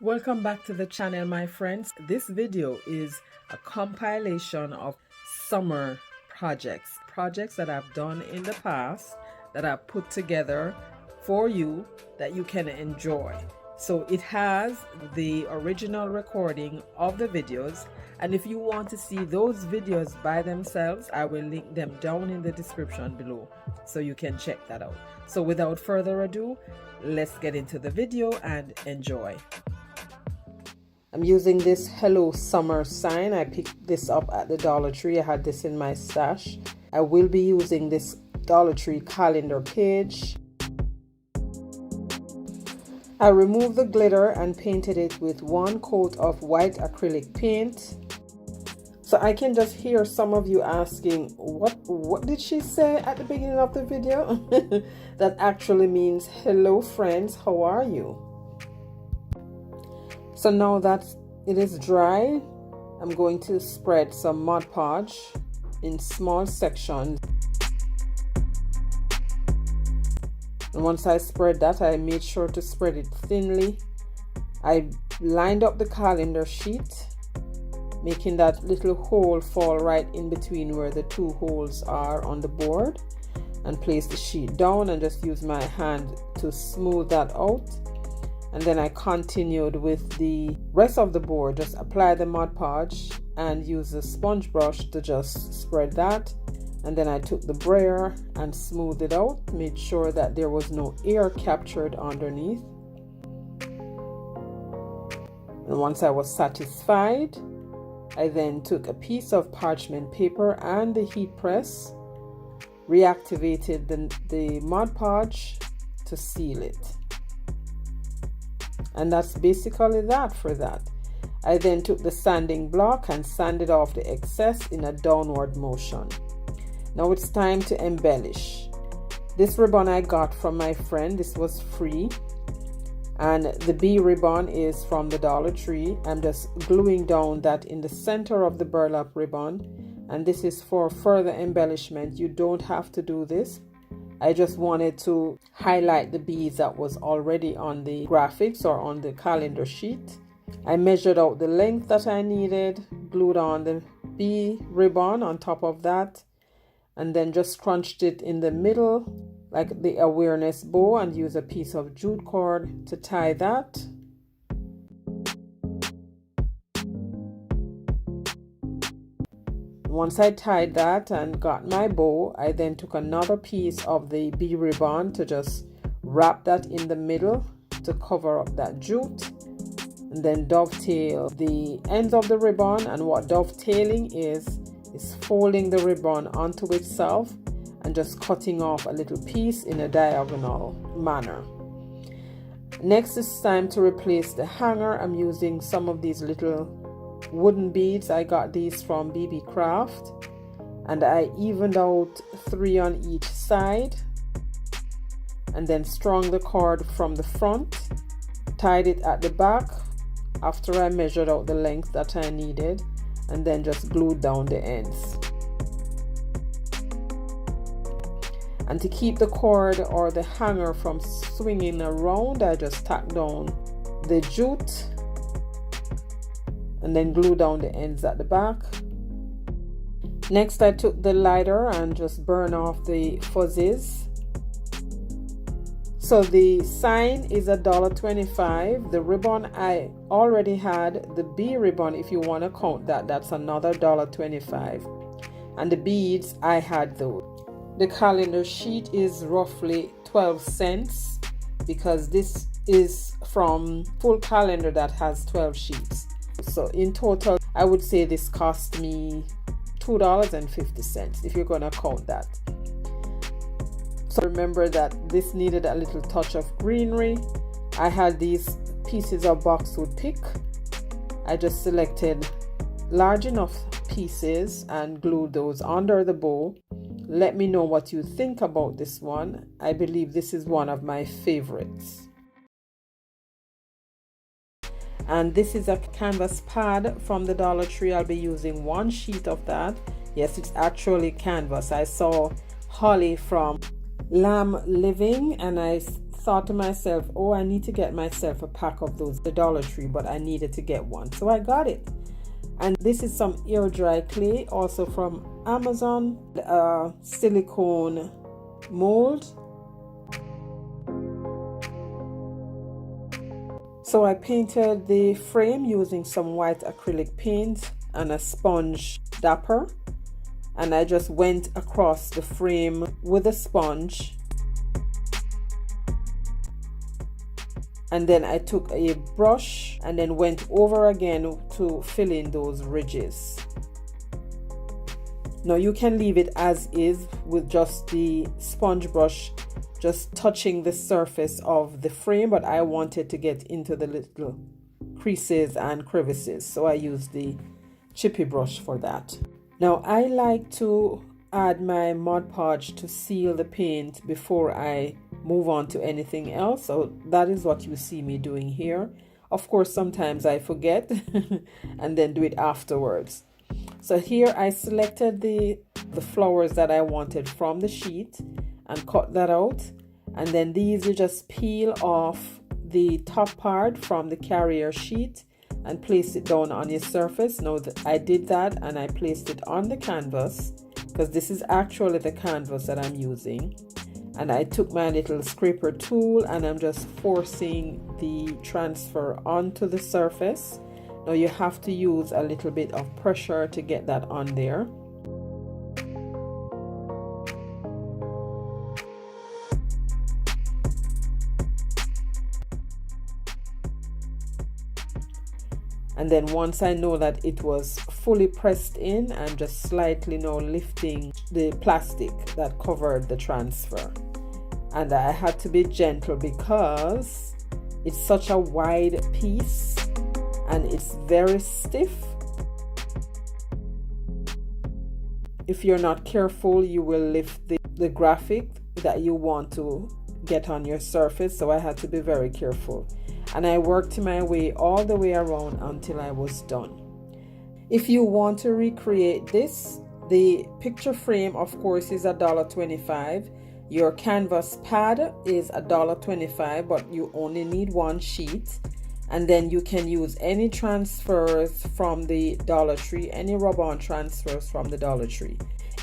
Welcome back to the channel, my friends. This video is a compilation of summer projects that I've done in the past that I've put together for you that you can enjoy. So it has the original recording of the videos, and if you want to see those videos by themselves, I will link them down in the description below so you can check that out. So without further ado, let's get into the video and enjoy. I'm using this Hello Summer sign. I picked this up at the Dollar Tree. I had this in my stash. I will be using this Dollar Tree calendar page. I removed the glitter and painted it with one coat of white acrylic paint. So I can just hear some of you asking, what did she say at the beginning of the video? That actually means, hello friends, how are you? So now that it is dry, I'm going to spread some Mod Podge in small sections. And once I spread that, I made sure to spread it thinly. I lined up the calendar sheet, making that little hole fall right in between where the two holes are on the board, and place the sheet down and just use my hand to smooth that out. And then I continued with the rest of the board. Just apply the Mod Podge and use the sponge brush to just spread that. And then I took the brayer and smoothed it out, made sure that there was no air captured underneath. And once I was satisfied, I then took a piece of parchment paper and the heat press, reactivated the Mod Podge to seal it. And that's basically that for that. I then took the sanding block and sanded off the excess in a downward motion. Now it's time to embellish. This ribbon I got from my friend. This was free. And the bee ribbon is from the Dollar Tree. I'm just gluing down that in the center of the burlap ribbon. And this is for further embellishment. You don't have to do this. I just wanted to highlight the bees that was already on the graphics or on the calendar sheet. I measured out the length that I needed, glued on the bee ribbon on top of that, and then just crunched it in the middle like the awareness bow and use a piece of jute cord to tie that. Once I tied that and got my bow, I then took another piece of the bee ribbon to just wrap that in the middle to cover up that jute, and then dovetail the ends of the ribbon. And what dovetailing is folding the ribbon onto itself and just cutting off a little piece in a diagonal manner. Next, it's time to replace the hanger. I'm using some of these little wooden beads. I got these from BB Craft, and I evened out 3 on each side, and then strung the cord from the front, tied it at the back after I measured out the length that I needed, and then just glued down the ends. And to keep the cord or the hanger from swinging around, I just tacked down the jute and then glue down the ends at the back. Next, I took the lighter and just burn off the fuzzies. So the sign is $1.25. The ribbon I already had, the bee ribbon, if you want to count that, that's another $1.25. And the beads, I had those. The calendar sheet is roughly 12 cents because this is from full calendar that has 12 sheets. So in total, I would say this cost me $2.50 if you're going to count that. So remember that this needed a little touch of greenery. I had these pieces of boxwood pick. I just selected large enough pieces and glued those under the bow. Let me know what you think about this one. I believe this is one of my favorites. And this is a canvas pad from the Dollar Tree. I'll be using 1 sheet of that. Yes, it's actually canvas. I saw Holly from Lamb Living and I thought to myself, oh, I need to get myself a pack of those, the Dollar Tree, but I needed to get one. So I got it. And this is some air dry clay, also from Amazon, silicone mold. So I painted the frame using some white acrylic paint and a sponge dapper. And I just went across the frame with a sponge. And then I took a brush and then went over again to fill in those ridges. Now you can leave it as is with just the sponge brush just touching the surface of the frame, but I wanted to get into the little creases and crevices, so I used the chippy brush for that. Now I like to add my Mod Podge to seal the paint before I move on to anything else, so that is what you see me doing here. Of course, sometimes I forget and then do it afterwards. So here I selected the flowers that I wanted from the sheet and cut that out, and then these you just peel off the top part from the carrier sheet and place it down on your surface. Now I did that and I placed it on the canvas because this is actually the canvas that I'm using. And I took my little scraper tool and I'm just forcing the transfer onto the surface. Now you have to use a little bit of pressure to get that on there. And then once I know that it was fully pressed in, I'm just slightly now lifting the plastic that covered the transfer. And I had to be gentle because it's such a wide piece and it's very stiff. If you're not careful, you will lift the graphic that you want to get on your surface. So I had to be very careful. And I worked my way all the way around until I was done. If you want to recreate this, the picture frame, of course, is $1.25. Your canvas pad is $1.25, but you only need one sheet. And then you can use any transfers from the Dollar Tree, any rub-on transfers from the Dollar Tree.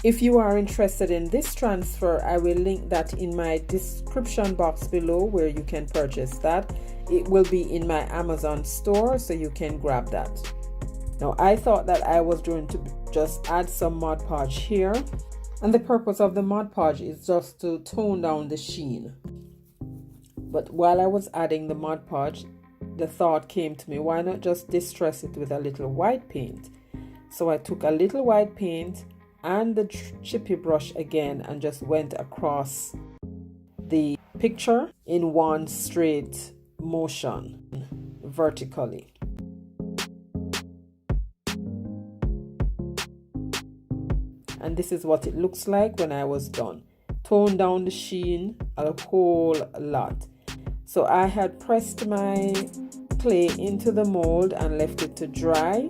If you are interested in this transfer, I will link that in my description box below where you can purchase that. It will be in my Amazon store, so you can grab that. Now I thought that I was going to just add some Mod Podge here, and the purpose of the Mod Podge is just to tone down the sheen. But while I was adding the Mod Podge, the thought came to me, why not just distress it with a little white paint? So I took a little white paint and the chippy brush again and just went across the picture in one straight motion vertically. And this is what it looks like when I was done. Toned down the sheen a whole lot. So I had pressed my clay into the mold and left it to dry.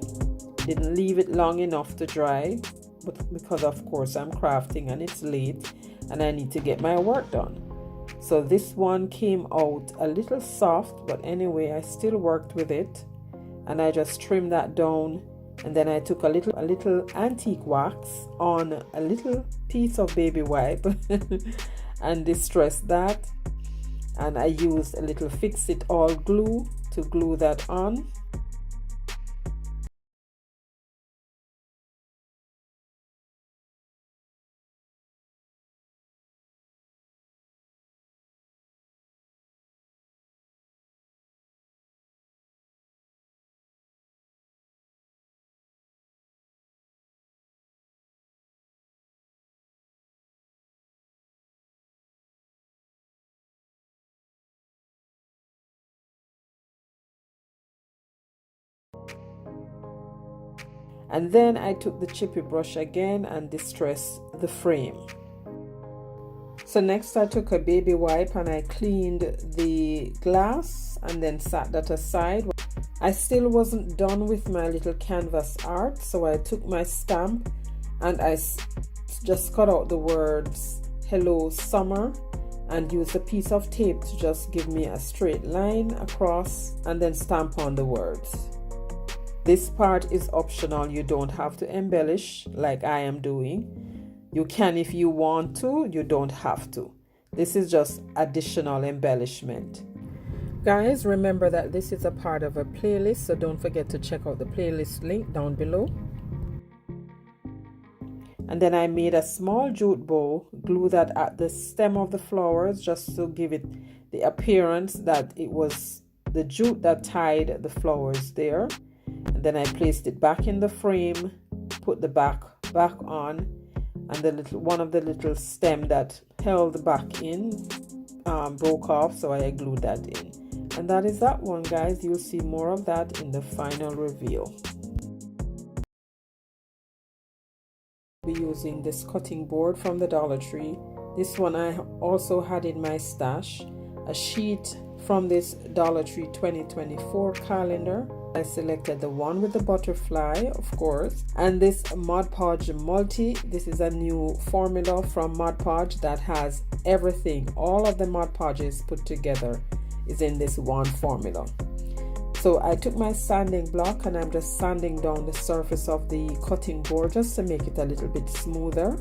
Didn't leave it long enough to dry, but because of course I'm crafting and it's late and I need to get my work done. So this one came out a little soft, but anyway, I still worked with it and I just trimmed that down. And then I took a little antique wax on a little piece of baby wipe and distressed that. And I used a little fix it all glue to glue that on. And then I took the chippy brush again and distressed the frame. So next I took a baby wipe and I cleaned the glass and then set that aside. I still wasn't done with my little canvas art, so I took my stamp and I just cut out the words "Hello Summer" and use a piece of tape to just give me a straight line across and then stamp on the words. This part is optional. You don't have to embellish like I am doing. You can if you want to, you don't have to. This is just additional embellishment. Guys, remember that this is a part of a playlist, so don't forget to check out the playlist link down below. And then I made a small jute bow, glue that at the stem of the flowers just to give it the appearance that it was the jute that tied the flowers there. And then I placed it back in the frame, put the back on, and the one of the little stem that held the back in broke off, so I glued that in. And that is that one, guys. You'll see more of that in the final reveal. Be using this cutting board from the Dollar Tree. This one I also had in my stash. A sheet from this Dollar Tree 2024 calendar. I selected the one with the butterfly, of course, and this Mod Podge Multi. This is a new formula from Mod Podge that has everything. All of the Mod Podges put together is in this one formula. So I took my sanding block and I'm just sanding down the surface of the cutting board just to make it a little bit smoother.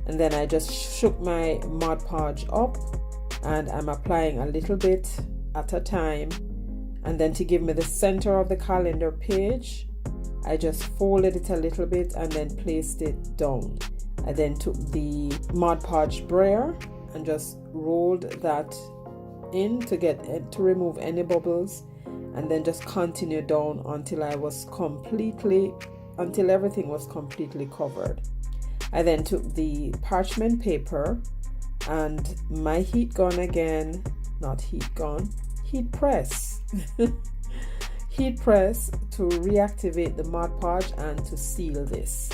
And then I just shook my Mod Podge up and I'm applying a little bit at a time. And then to give me the center of the calendar page, I just folded it a little bit and then placed it down. I then took the Mod Podge brayer and just rolled that in to remove any bubbles, and then just continue down until everything was completely covered. I then took the parchment paper and my heat press heat press to reactivate the Mod Podge and to seal this.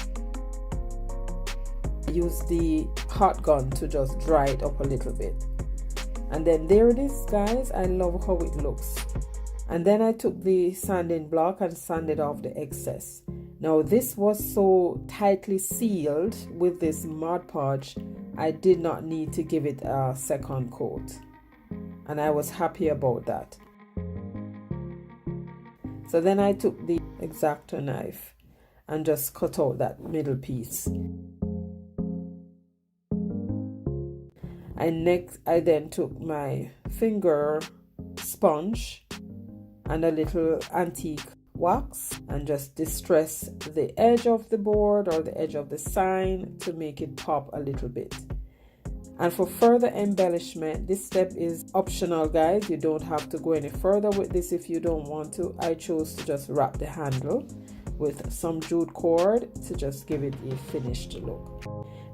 Use the hot gun to just dry it up a little bit. And then there it is, guys. I love how it looks. And then I took the sanding block and sanded off the excess. Now this was so tightly sealed with this Mod Podge, I did not need to give it a second coat. And I was happy about that. So then I took the X-Acto knife and just cut out that middle piece. I then took my finger sponge and a little antique wax and just distress the edge of the board or the edge of the sign to make it pop a little bit. And for further embellishment, this step is optional, guys. You don't have to go any further with this if you don't want to. I chose to just wrap the handle with some jute cord to just give it a finished look.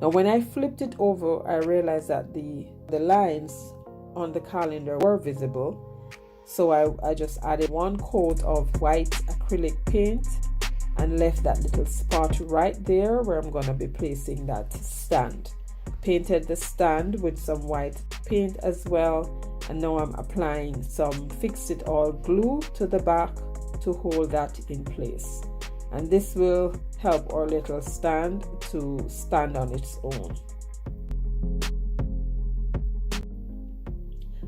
Now when I flipped it over, I realized that the lines on the calendar were visible. So I just added one coat of white acrylic paint and left that little spot right there where I'm going to be placing that stand. Painted the stand with some white paint as well, and now I'm applying some Fix It All glue to the back to hold that in place. And this will help our little stand to stand on its own.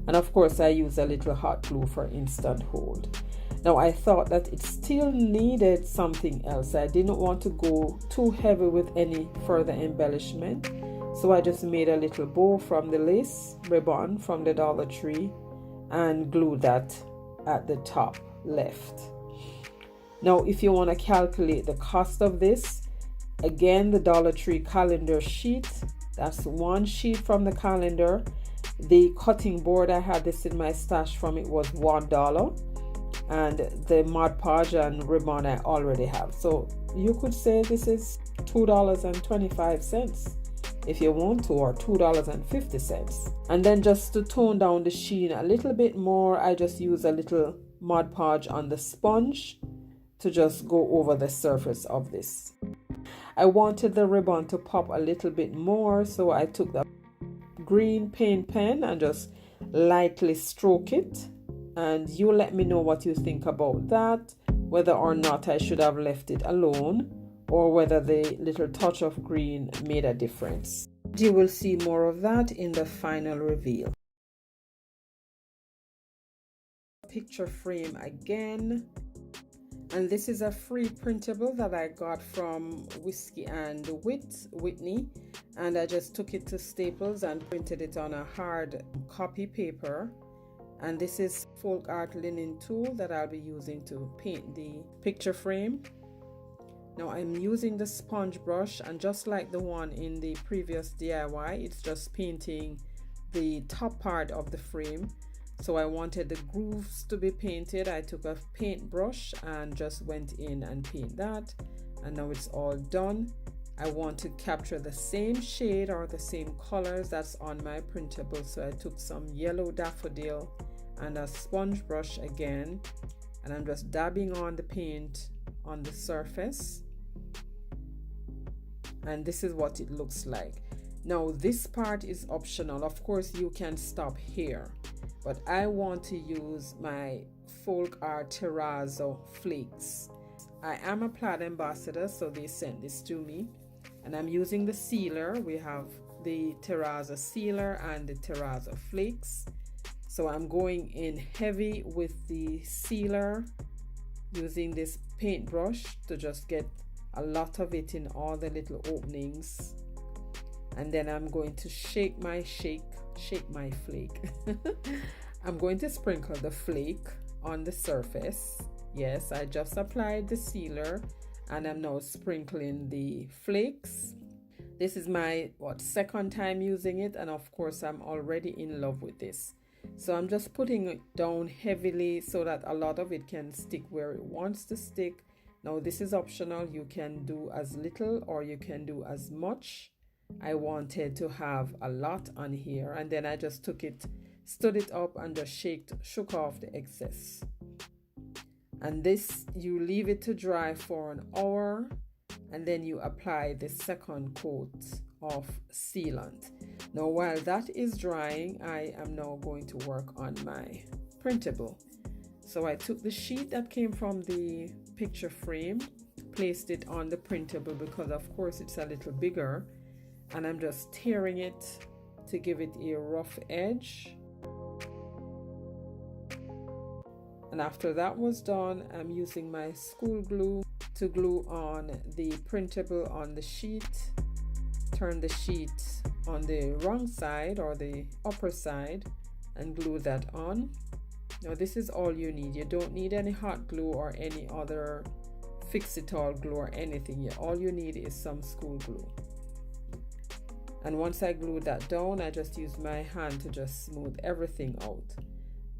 And of course I use a little hot glue for instant hold. Now I thought that it still needed something else. I didn't want to go too heavy with any further embellishment. So I just made a little bow from the lace ribbon from the Dollar Tree and glued that at the top left. Now if you want to calculate the cost of this, again the Dollar Tree calendar sheet, that's one sheet from the calendar. The cutting board, I had this in my stash from, it was $1, and the Mod Podge and ribbon I already have. So you could say this is $2.25 if you want to, or $2.50. And then just to tone down the sheen a little bit more, I just use a little Mod Podge on the sponge to just go over the surface of this. I wanted the ribbon to pop a little bit more, so I took the green paint pen and just lightly stroke it. And you let me know what you think about that, whether or not I should have left it alone, or whether the little touch of green made a difference. You will see more of that in the final reveal. picture frame again. And this is a free printable that I got from Whiskey and Whitney. And I just took it to Staples and printed it on a hard copy paper. And this is folk art linen tool that I'll be using to paint the picture frame. Now I'm using the sponge brush, and just like the one in the previous DIY, it's just painting the top part of the frame. So I wanted the grooves to be painted. I took a paintbrush and just went in and paint that, and now it's all done. I want to capture the same shade or the same colors that's on my printable, so I took some yellow daffodil and a sponge brush again, and I'm just dabbing on the paint on the surface, and this is what it looks like. Now this part is optional. Of course you can stop here, but I want to use my folk art terrazzo flakes. I am a plaid ambassador, so they sent this to me, and I'm using the sealer. We have the terrazzo sealer and the terrazzo flakes. So I'm going in heavy with the sealer, using this paintbrush to just get a lot of it in all the little openings. And then I'm going to shake my flake. I'm going to sprinkle the flake on the surface. Yes, I just applied the sealer and I'm now sprinkling the flakes. This is my second time using it, and of course I'm already in love with this. So I'm just putting it down heavily so that a lot of it can stick where it wants to stick. Now this is optional. You can do as little or you can do as much. I wanted to have a lot on here, and then I just took it, stood it up and just shook off the excess. And this, you leave it to dry for an hour, and then you apply the second coat of sealant. Now while that is drying, I am now going to work on my printable. So I took the sheet that came from the picture frame, placed it on the printable because of course it's a little bigger, and I'm just tearing it to give it a rough edge. And after that was done, I'm using my school glue to glue on the printable on the sheet. Turn the sheet on the wrong side or the upper side and glue that on. Now this is all you need. You don't need any hot glue or any other fix-it-all glue or anything. All you need is some school glue. And once I glued that down, I just used my hand to just smooth everything out.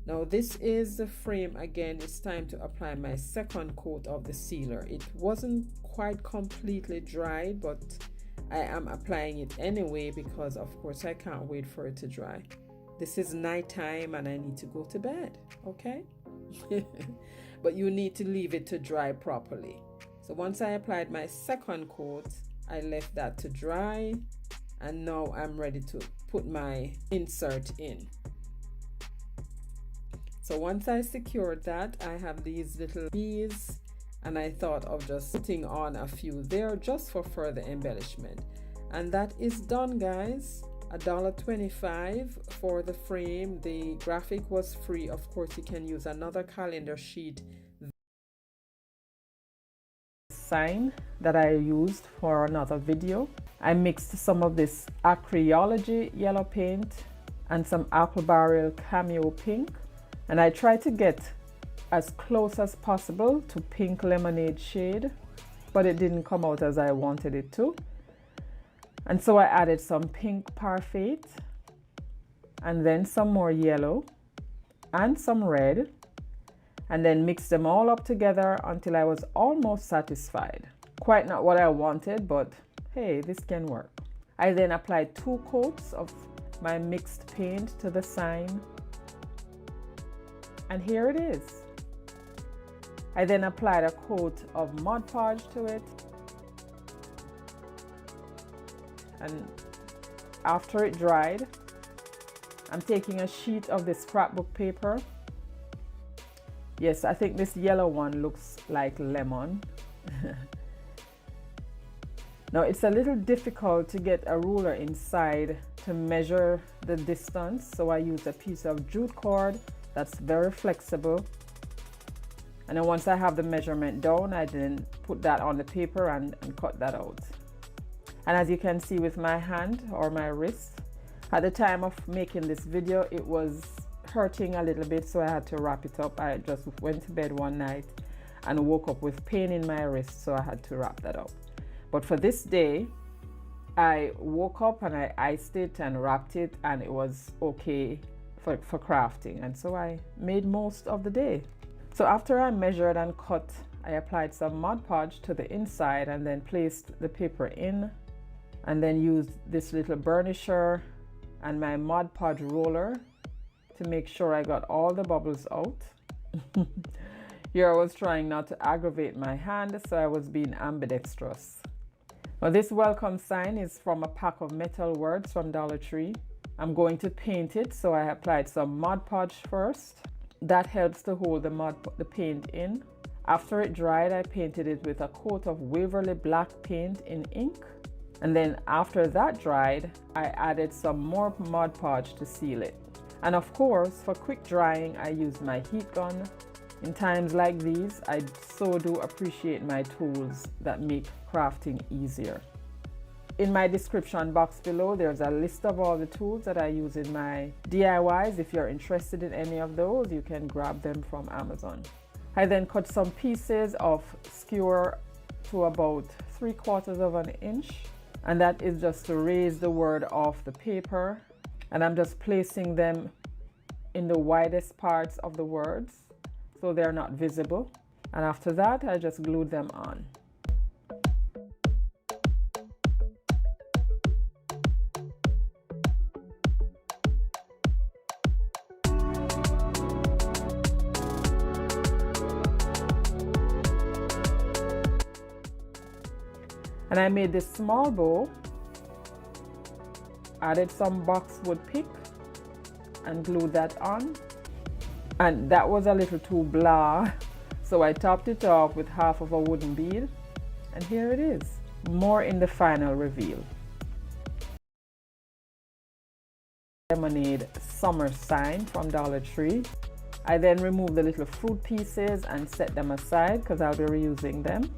Now this is the frame again. It's time to apply my second coat of the sealer. It wasn't quite completely dried, but I am applying it anyway because of course I can't wait for it to dry. This is nighttime and I need to go to bed, okay? But you need to leave it to dry properly. So once I applied my second coat, I left that to dry, and now I'm ready to put my insert in. So once I secured that, I have these little beads, and I thought of just putting on a few there just for further embellishment. And that is done, guys. $1.25 for the frame. The graphic was free. Of course, you can use another calendar sheet sign that I used for another video. I mixed some of this Acryology yellow paint and some Apple Barrel Cameo pink, and I tried to get as close as possible to pink lemonade shade, but it didn't come out as I wanted it to. And so I added some pink parfait and then some more yellow and some red, and then mixed them all up together until I was almost satisfied. Quite not what I wanted, but hey, this can work. I then applied 2 coats of my mixed paint to the sign, and here it is. I then applied a coat of Mod Podge to it, and after it dried, I'm taking a sheet of this scrapbook paper. Yes, I think this yellow one looks like lemon. Now it's a little difficult to get a ruler inside to measure the distance, so I used a piece of jute cord That's very flexible. And then once I have the measurement down, I then put that on the paper and cut that out. And as you can see with my hand or my wrist, at the time of making this video, it was hurting a little bit, so I had to wrap it up. I just went to bed one night and woke up with pain in my wrist, so I had to wrap that up. But for this day, I woke up and I iced it and wrapped it, and it was okay for crafting, and so I made most of the day. So after I measured and cut, I applied some Mod Podge to the inside and then placed the paper in, and then used this little burnisher and my Mod Podge roller to make sure I got all the bubbles out. Here I was trying not to aggravate my hand, so I was being ambidextrous. Now this welcome sign is from a pack of metal words from Dollar Tree. I'm going to paint it, so I applied some Mod Podge first. That helps to hold the paint in. After it dried, I painted it with a coat of Waverly Black paint in ink. And then after that dried, I added some more Mod Podge to seal it. And of course, for quick drying, I used my heat gun. In times like these, I so do appreciate my tools that make crafting easier. In my description box below, there's a list of all the tools that I use in my DIYs. If you're interested in any of those, you can grab them from Amazon. I then cut some pieces of skewer to about 3/4 of an inch, and that is just to raise the word off the paper. And I'm just placing them in the widest parts of the words so they're not visible. And after that, I just glued them on. And I made this small bow, added some boxwood pick and glued that on. And that was a little too blah, so I topped it off with half of a wooden bead. And here it is, more in the final reveal. Lemonade summer sign from Dollar Tree. I then removed the little fruit pieces and set them aside because I'll be reusing them.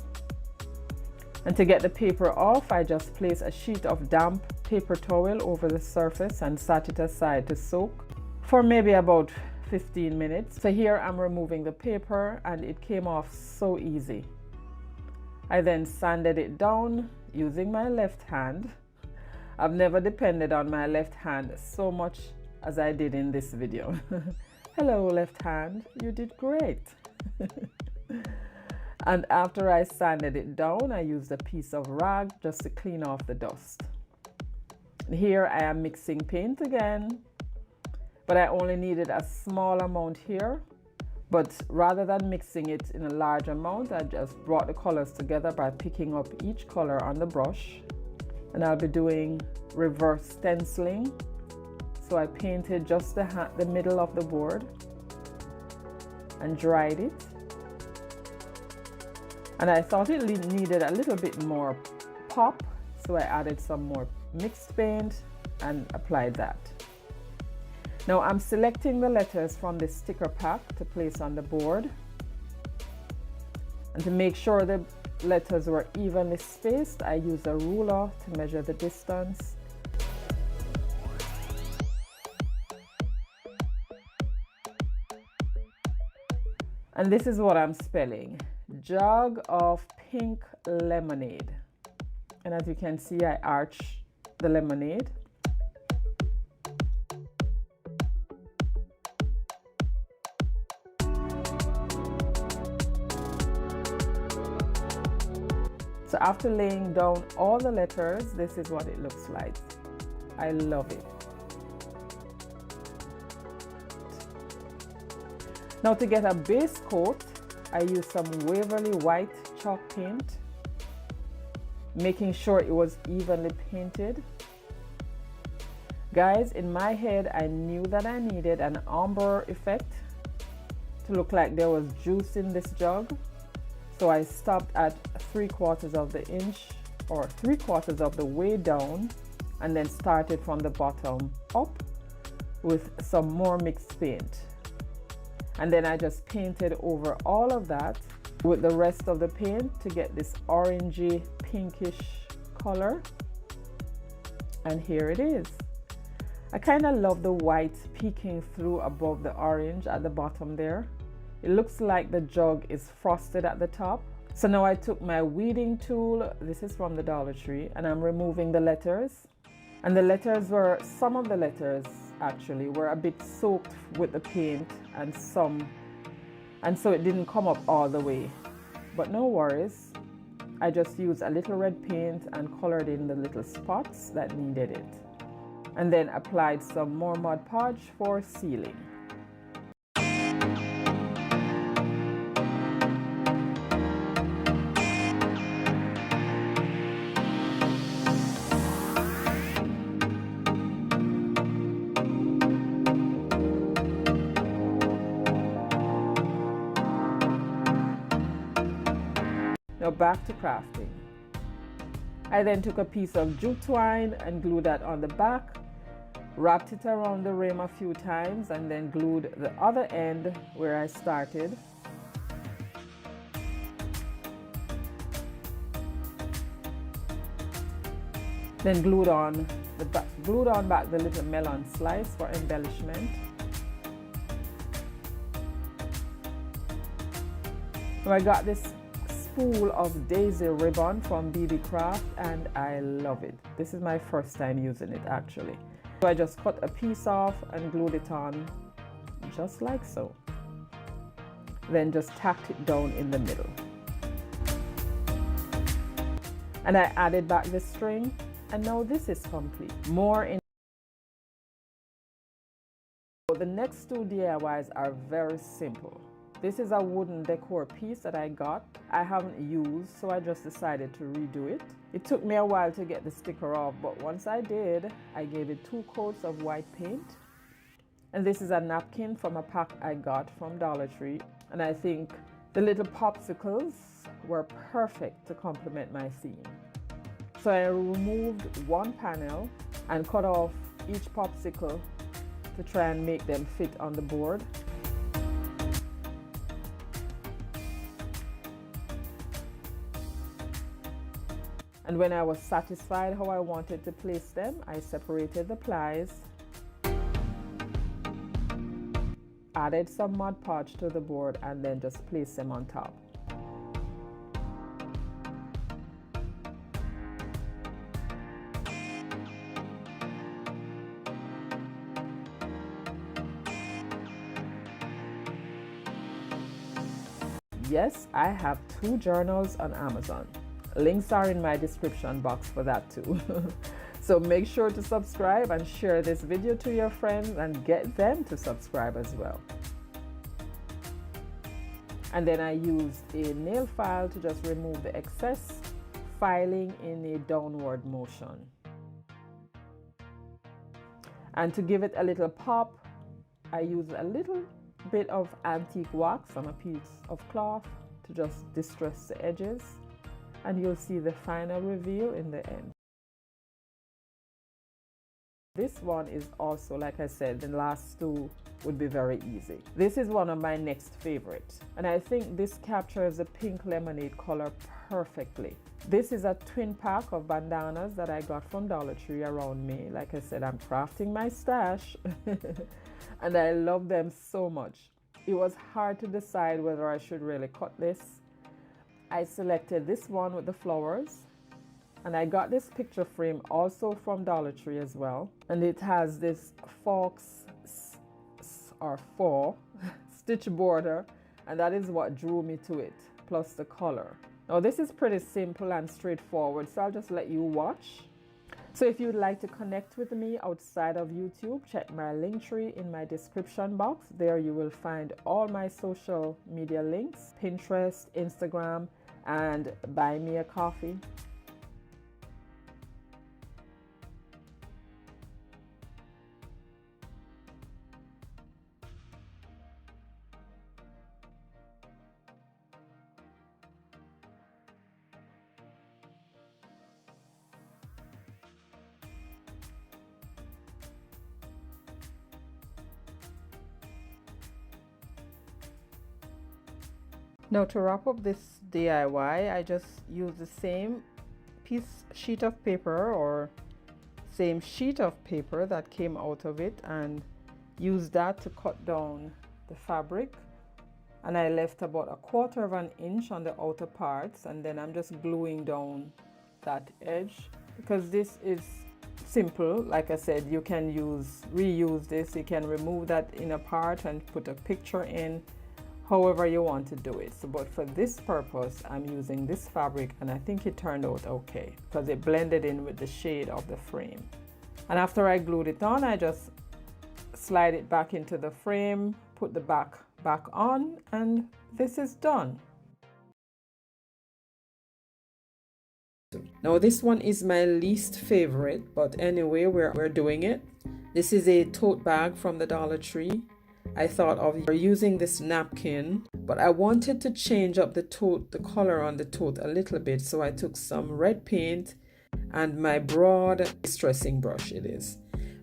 And to get the paper off, I just placed a sheet of damp paper towel over the surface and sat it aside to soak for maybe about 15 minutes. So here I'm removing the paper and it came off so easy. I then sanded it down using my left hand. I've never depended on my left hand so much as I did in this video. Hello, left hand, you did great. And after I sanded it down, I used a piece of rag just to clean off the dust. Here I am mixing paint again, but I only needed a small amount here. But rather than mixing it in a large amount, I just brought the colors together by picking up each color on the brush. And I'll be doing reverse stenciling. So I painted just the middle of the board and dried it. And I thought it needed a little bit more pop, so I added some more mixed paint and applied that. Now I'm selecting the letters from this sticker pack to place on the board. And to make sure the letters were evenly spaced, I used a ruler to measure the distance. And this is what I'm spelling. Jug of pink lemonade. And as you can see, I arch the lemonade. So after laying down all the letters, this is what it looks like. I love it. Now to get a base coat, I used some Waverly white chalk paint, making sure it was evenly painted. Guys, in my head, I knew that I needed an ombre effect to look like there was juice in this jug. So I stopped at 3/4 of the inch or 3/4 of the way down and then started from the bottom up with some more mixed paint. And then I just painted over all of that with the rest of the paint to get this orangey pinkish color. And here it is. I kind of love the white peeking through above the orange at the bottom there. It looks like the jug is frosted at the top. So now I took my weeding tool, this is from the Dollar Tree, and I'm removing the letters. And the letters were, some of the letters actually were a bit soaked with the paint and so it didn't come up all the way. But no worries, I just used a little red paint and colored in the little spots that needed it. And then applied some more Mod Podge for sealing. Now back to crafting. I then took a piece of jute twine and glued that on the back, wrapped it around the rim a few times, and then glued the other end where I started. Then glued on back the little melon slice for embellishment. Now I got this spool of daisy ribbon from BB Craft and I love it. This is my first time using it actually. So I just cut a piece off and glued it on just like so. Then just tacked it down in the middle. And I added back the string and now this is complete. More in. The next two DIYs are very simple. This is a wooden decor piece that I got. I haven't used, so I just decided to redo it. It took me a while to get the sticker off, but once I did, I gave it 2 coats of white paint. And this is a napkin from a pack I got from Dollar Tree. And I think the little popsicles were perfect to complement my theme. So I removed one panel and cut off each popsicle to try and make them fit on the board. And when I was satisfied how I wanted to place them, I separated the plies, added some Mod Podge to the board, and then just placed them on top. Yes, I have 2 journals on Amazon. Links are in my description box for that too. So make sure to subscribe and share this video to your friends and get them to subscribe as well. And then I used a nail file to just remove the excess, filing in a downward motion. And to give it a little pop, I used a little bit of antique wax on a piece of cloth to just distress the edges. And you'll see the final reveal in the end. This one is also, like I said, the last 2 would be very easy. This is one of my next favorites, and I think this captures the pink lemonade color perfectly. This is a twin pack of bandanas that I got from Dollar Tree around May. Like I said, I'm crafting my stash and I love them so much. It was hard to decide whether I should really cut this. I selected this one with the flowers, and I got this picture frame also from Dollar Tree as well, and it has this fox or 4 stitch border, and that is what drew me to it, plus the color. Now this is pretty simple and straightforward, so I'll just let you watch. So if you'd like to connect with me outside of YouTube, check my link tree in my description box. There you will find all my social media links, Pinterest, Instagram, and buy me a coffee. Now to wrap up this DIY, I just use the same sheet of paper or same sheet of paper that came out of it and use that to cut down the fabric, and I left about 1/4 of an inch on the outer parts, and then I'm just gluing down that edge because this is simple. Like I said, you can reuse this. You can remove that inner part and put a picture in, however you want to do it. So but for this purpose I'm using this fabric, and I think it turned out okay because it blended in with the shade of the frame. And after I glued it on, I just slide it back into the frame, put the back on, and this is done. Now this one is my least favorite, but anyway, we're doing it. This is a tote bag from the Dollar Tree. I thought of using this napkin, but I wanted to change up the color on the tote a little bit, so I took some red paint and my broad distressing brush. It is.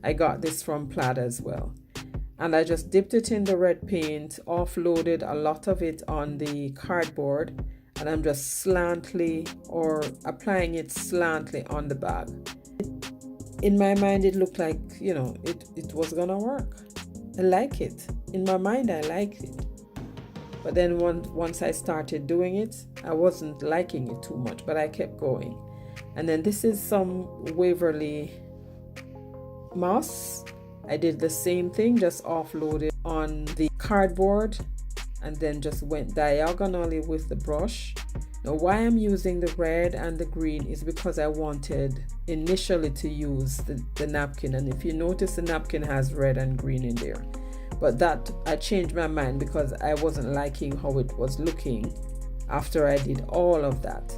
I got this from Plaid as well. And I just dipped it in the red paint, offloaded a lot of it on the cardboard, and I'm just applying it slantly on the bag. In my mind, it looked like, it was gonna work. I like it. In my mind, I liked it. But then once I started doing it, I wasn't liking it too much, but I kept going. And then this is some Waverly moss. I did the same thing, just offloaded on the cardboard and then just went diagonally with the brush. Now why I'm using the red and the green is because I wanted initially to use the napkin, and if you notice, the napkin has red and green in there, but that I changed my mind because I wasn't liking how it was looking after I did all of that.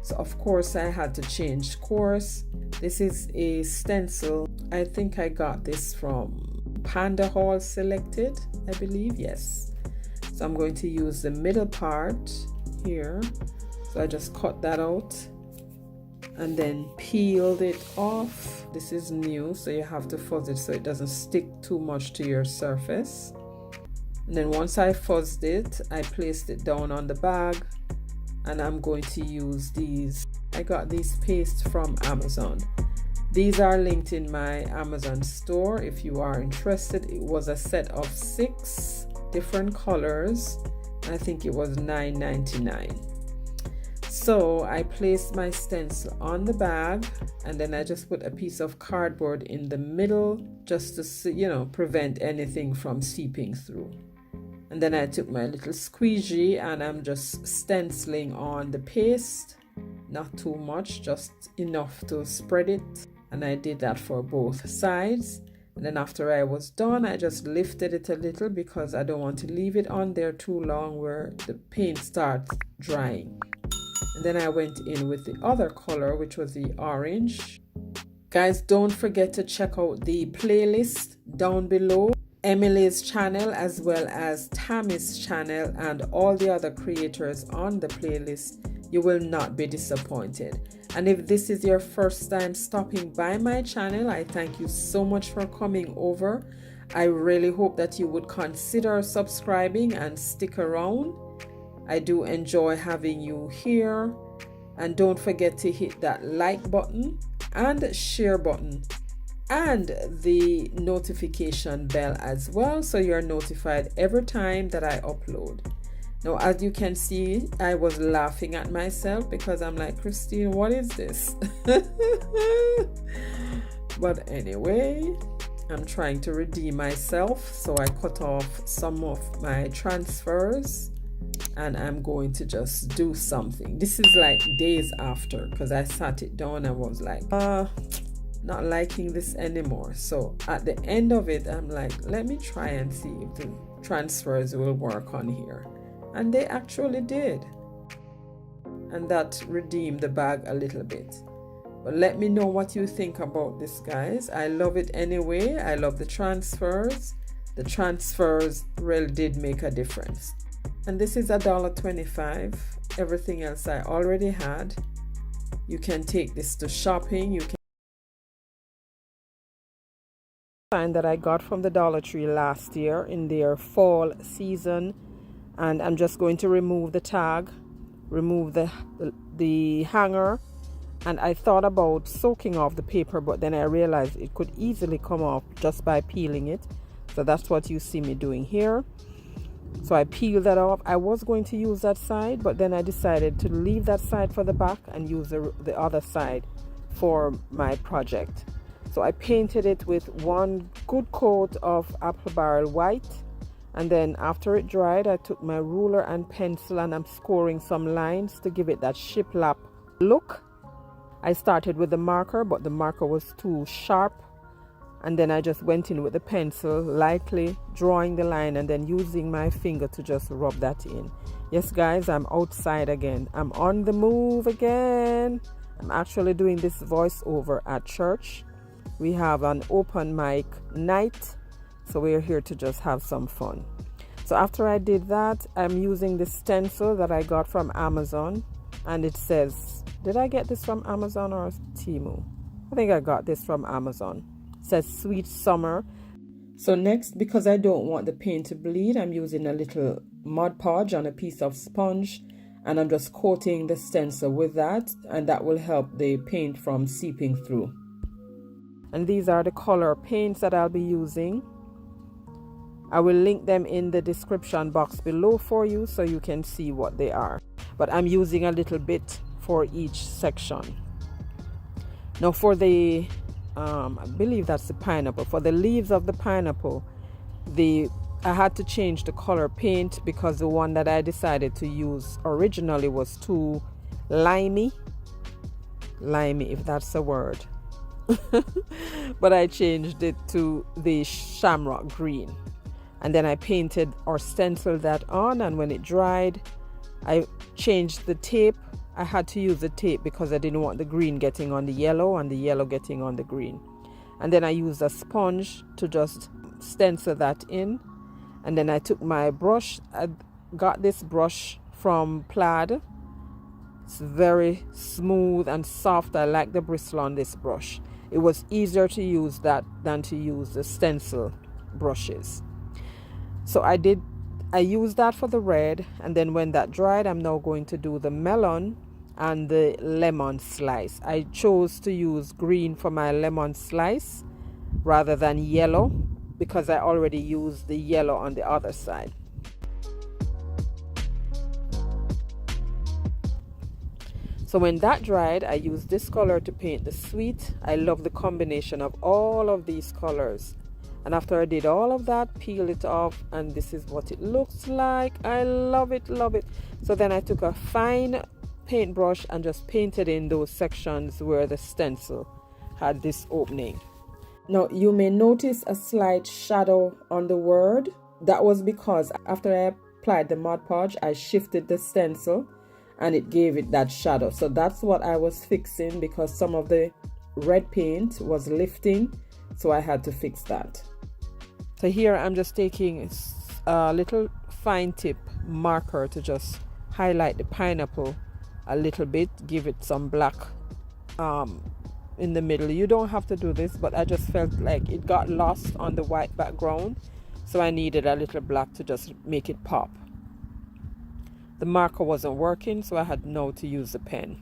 So of course I had to change course. This is a stencil. I think I got this from Panda Hall Selected, I believe. Yes. So I'm going to use the middle part here. So I just cut that out and then peeled it off. This is new, so you have to fuzz it so it doesn't stick too much to your surface. And then once I fuzzed it, I placed it down on the bag, and I'm going to use these. I got these pastes from Amazon. These are linked in my Amazon store if you are interested. It was a set of 6 different colors. I think it was $9.99. So I placed my stencil on the bag, and then I just put a piece of cardboard in the middle just to, prevent anything from seeping through. And then I took my little squeegee and I'm just stenciling on the paste. Not too much, just enough to spread it. And I did that for both sides. And then after I was done, I just lifted it a little because I don't want to leave it on there too long where the paint starts drying. And then I went in with the other color, which was the orange. Guys, don't forget to check out the playlist down below. Emily's channel as well as Tammy's channel and all the other creators on the playlist. You will not be disappointed. And if this is your first time stopping by my channel, I thank you so much for coming over. I really hope that you would consider subscribing and stick around. I do enjoy having you here. And don't forget to hit that like button and share button and the notification bell as well, so you're notified every time that I upload. Now, as you can see, I was laughing at myself because I'm like, Christine, what is this? But anyway, I'm trying to redeem myself, so I cut off some of my transfers and I'm going to just do something. This is like days after, because I sat it down and was like, not liking this anymore. So at the end of it, I'm like, let me try and see if the transfers will work on here. And they actually did. And that redeemed the bag a little bit. But let me know what you think about this, guys. I love it anyway. I love the transfers. The transfers really did make a difference. And this is $1.25. Everything else I already had. You can take this to shopping. You can find that I got from the Dollar Tree last year in their fall season And I'm just going to remove the tag, remove the hanger. And I thought about soaking off the paper, but then I realized it could easily come off just by peeling it. So that's what you see me doing here. So I peeled that off. I was going to use that side, but then I decided to leave that side for the back and use the other side for my project. So I painted it with one good coat of apple barrel white, and then after it dried, I took my ruler and pencil and I'm scoring some lines to give it that shiplap look. I started with the marker, but the marker was too sharp, and then I just went in with the pencil, lightly drawing the line and then using my finger to just rub that in. Yes guys, I'm outside again. I'm on the move again. I'm actually doing this voiceover at church. We have an open mic night, so we're here to just have some fun. So after I did that, I'm using the stencil that I got from Amazon, and it says, did I get this from Amazon or Temu? I think I got this from Amazon. It says Sweet Summer. So next, because I don't want the paint to bleed, I'm using a little Mod Podge on a piece of sponge, and I'm just coating the stencil with that, and that will help the paint from seeping through. And these are the color paints that I'll be using. I will link them in the description box below for you so you can see what they are. But I'm using a little bit for each section. Now for the, I believe that's the pineapple. For the leaves of the pineapple, I had to change the color paint because the one that I decided to use originally was too limey, if that's a word. But I changed it to the shamrock green, and then I painted or stenciled that on, and when it dried I changed the tape. I had to use the tape because I didn't want the green getting on the yellow and the yellow getting on the green. And then I used a sponge to just stencil that in, and then I took my brush. I got this brush from Plaid. It's very smooth and soft. I like the bristle on this brush. It was easier to use that than to use the stencil brushes. So I used that for the red, and then when that dried, I'm now going to do the melon and the lemon slice. I chose to use green for my lemon slice rather than yellow because I already used the yellow on the other side. So when that dried, I used this color to paint the sweet. I love the combination of all of these colors. And after I did all of that, peel it off, and this is what it looks like. I love it, love it. So then I took a fine paintbrush and just painted in those sections where the stencil had this opening. Now you may notice a slight shadow on the word. That was because after I applied the Mod Podge, I shifted the stencil and it gave it that shadow. So that's what I was fixing, because some of the red paint was lifting, so I had to fix that. So here I'm just taking a little fine tip marker to just highlight the pineapple a little bit, give it some black in the middle. You don't have to do this, but I just felt like it got lost on the white background, so I needed a little black to just make it pop. The marker wasn't working, so I had now to use the pen.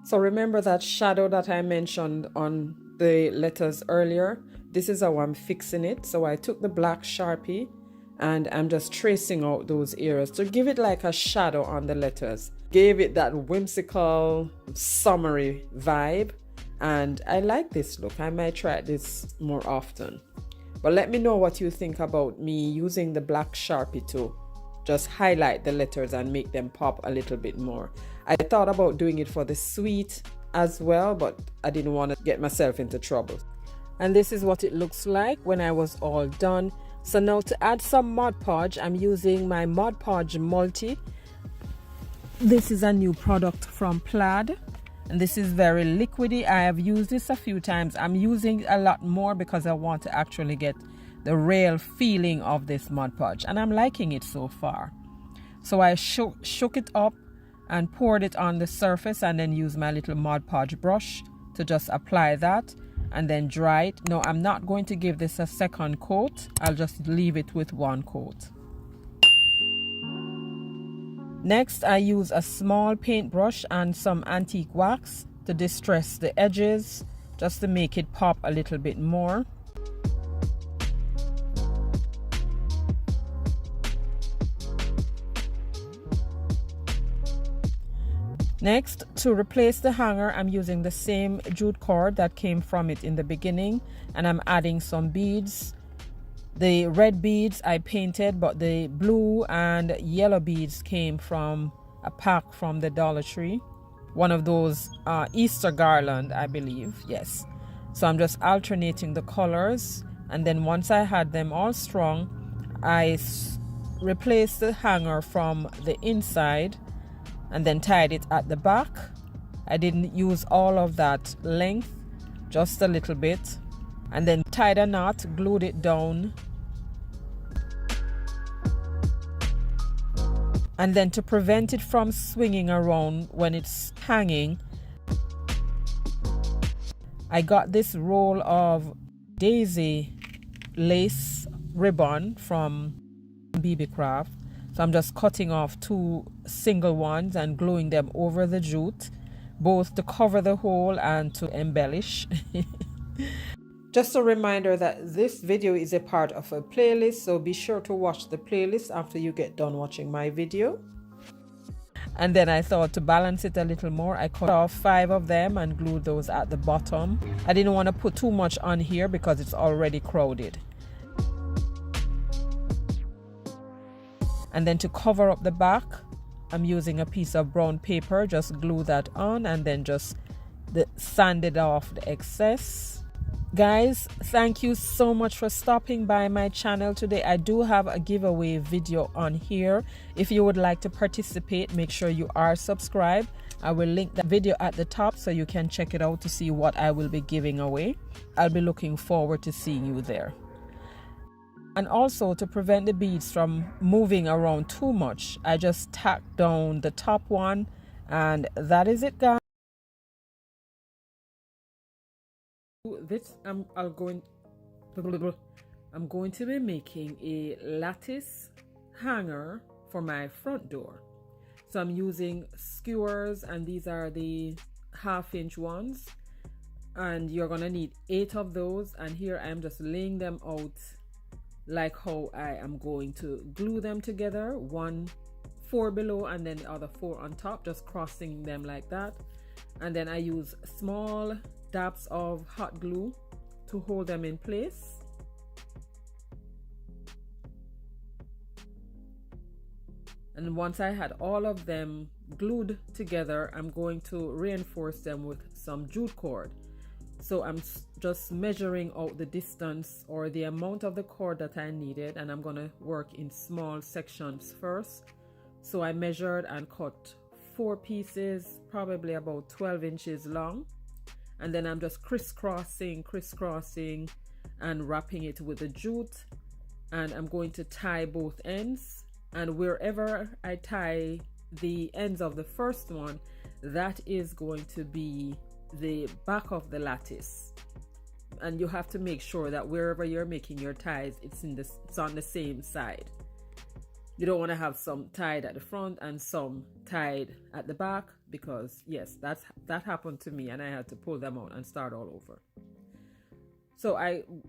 So remember that shadow that I mentioned on the letters earlier? This is how I'm fixing it. So I took the black Sharpie and I'm just tracing out those areas to give it like a shadow on the letters. Gave it that whimsical, summery vibe. And I like this look. I might try this more often. But let me know what you think about me using the black Sharpie to just highlight the letters and make them pop a little bit more. I thought about doing it for the sweet as well, but I didn't want to get myself into trouble. And this is what it looks like when I was all done. So now to add some Mod Podge, I'm using my Mod Podge Multi. This is a new product from Plaid, and this is very liquidy. I have used this a few times. I'm using a lot more because I want to actually get the real feeling of this Mod Podge, and I'm liking it so far. So I shook it up and poured it on the surface, and then used my little Mod Podge brush to just apply that. and then dry it. No, I'm not going to give this a second coat. I'll just leave it with one coat. Next, I use a small paintbrush and some antique wax to distress the edges, just to make it pop a little bit more. Next, to replace the hanger, I'm using the same jute cord that came from it in the beginning, and I'm adding some beads. The red beads I painted, but the blue and yellow beads came from a pack from the Dollar Tree. One of those Easter garland, I believe, yes. So I'm just alternating the colors, and then once I had them all strung, I replaced the hanger from the inside and then tied it at the back. I didn't use all of that length, just a little bit, and then tied a knot, glued it down. And then to prevent it from swinging around when it's hanging, I got this roll of daisy lace ribbon from BB Craft. So I'm just cutting off 2 single ones and gluing them over the jute, both to cover the hole and to embellish. Just a reminder that this video is a part of a playlist, so be sure to watch the playlist after you get done watching my video. And then I thought to balance it a little more, I cut off 5 of them and glued those at the bottom. I didn't want to put too much on here because it's already crowded. And then to cover up the back, I'm using a piece of brown paper, just glue that on and then just sanded off the excess. Guys, thank you so much for stopping by my channel today. I do have a giveaway video on here. If you would like to participate, make sure you are subscribed. I will link that video at the top so you can check it out to see what I will be giving away. I'll be looking forward to seeing you there. And also, to prevent the beads from moving around too much, I just tacked down the top one, and that is it, guys. This I'm going to be making a lattice hanger for my front door. So I'm using skewers, and these are the 1/2-inch ones, and you're gonna need 8 of those. And here I'm just laying them out like how I am going to glue them together, 4 below and then the other 4 on top, just crossing them like that. And then I use small dabs of hot glue to hold them in place. And once I had all of them glued together, I'm going to reinforce them with some jute cord. So I'm just measuring out the distance or the amount of the cord that I needed, and I'm gonna work in small sections first. So I measured and cut 4 pieces, probably about 12 inches long, and then I'm just crisscrossing and wrapping it with the jute, and I'm going to tie both ends, and wherever I tie the ends of the first one, that is going to be the back of the lattice. And you have to make sure that wherever you're making your ties, it's on the same side. You don't want to have some tied at the front and some tied at the back, because yes, that happened to me and I had to pull them out and start all over. So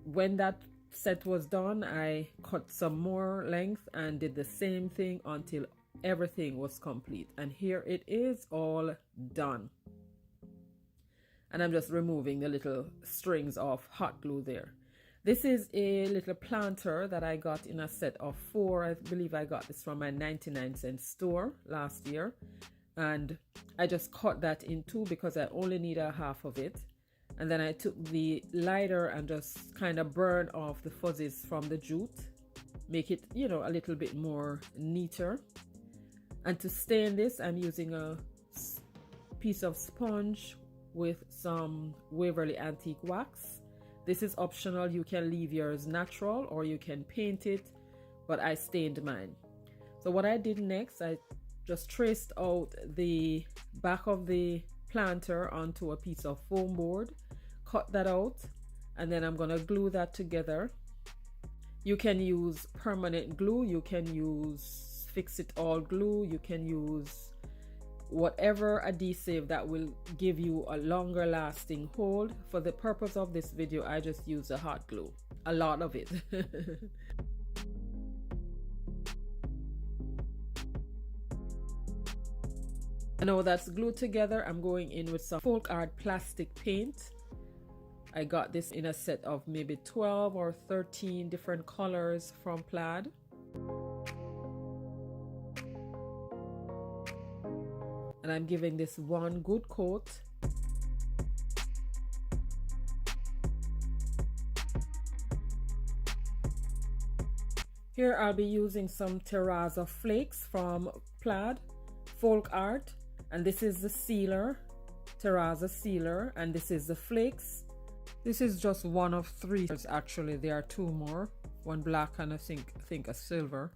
when that set was done, I cut some more length and did the same thing until everything was complete. And here it is, all done. And I'm just removing the little strings of hot glue there. This is a little planter that I got in a set of 4. I believe I got this from my 99-cent store last year. And I just cut that in 2 because I only need a half of it. And then I took the lighter and just kind of burn off the fuzzies from the jute. Make it, a little bit more neater. And to stain this, I'm using a piece of sponge with some Waverly Antique wax. This is optional. You can leave yours natural or you can paint it, but I stained mine. So what I did next, I just traced out the back of the planter onto a piece of foam board, cut that out, and then I'm gonna glue that together. You can use permanent glue, you can use fix it all glue, you can use whatever adhesive that will give you a longer lasting hold. For the purpose of this video, I just use a hot glue, a lot of it. Now that's glued together, I'm going in with some folk art plastic paint. I got this in a set of maybe 12 or 13 different colors from Plaid. And I'm giving this one good coat. Here I'll be using some terrazzo flakes from Plaid folk art, and this is the sealer, terrazzo sealer, and this is the flakes. This is just one of 3. Actually there are 2 more, one black and I think a silver.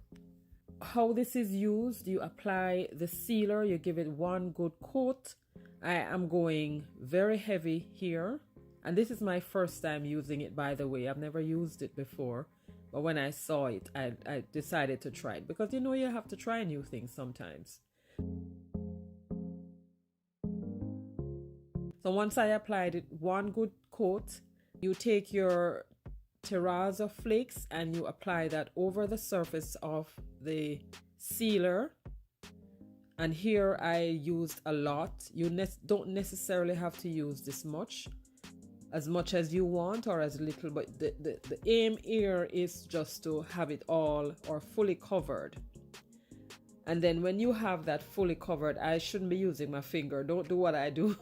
How this is used: you apply the sealer, you give it one good coat. I am going very heavy here, and this is my first time using it, by the way. I've never used it before, but when I saw it, I decided to try it, because you know you have to try new things sometimes. So once I applied it one good coat, you take your terrazzo flakes and you apply that over the surface of the sealer. And here I used a lot. You don't necessarily have to use this much as you want, or as little, but the aim here is just to have it all or fully covered. And then when you have that fully covered, I shouldn't be using my finger. Don't do what I do.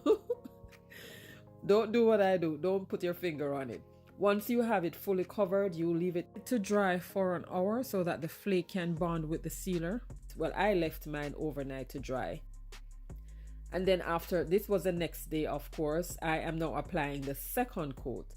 Don't do what I do. Don't put your finger on it. Once you have it fully covered, you leave it to dry for an hour so that the flake can bond with the sealer. Well, I left mine overnight to dry. And then after, this was the next day, of course, I am now applying the second coat.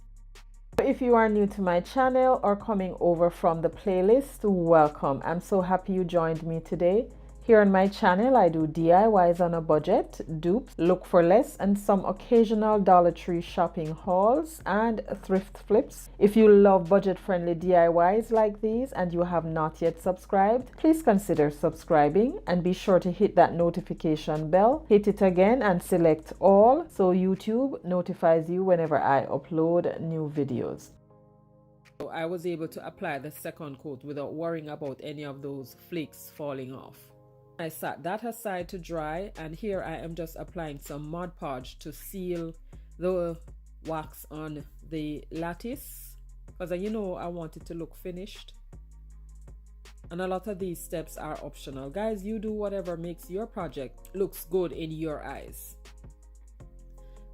If you are new to my channel or coming over from the playlist, welcome. I'm so happy you joined me today. Here on my channel, I do DIYs on a budget, dupes, look for less, and some occasional Dollar Tree shopping hauls and thrift flips. If you love budget-friendly DIYs like these and you have not yet subscribed, please consider subscribing and be sure to hit that notification bell. Hit it again and select all so YouTube notifies you whenever I upload new videos. So I was able to apply the second coat without worrying about any of those flakes falling off. I set that aside to dry, and here I am just applying some Mod Podge to seal the wax on the lattice, because you know I want it to look finished. And a lot of these steps are optional. Guys, you do whatever makes your project looks good in your eyes.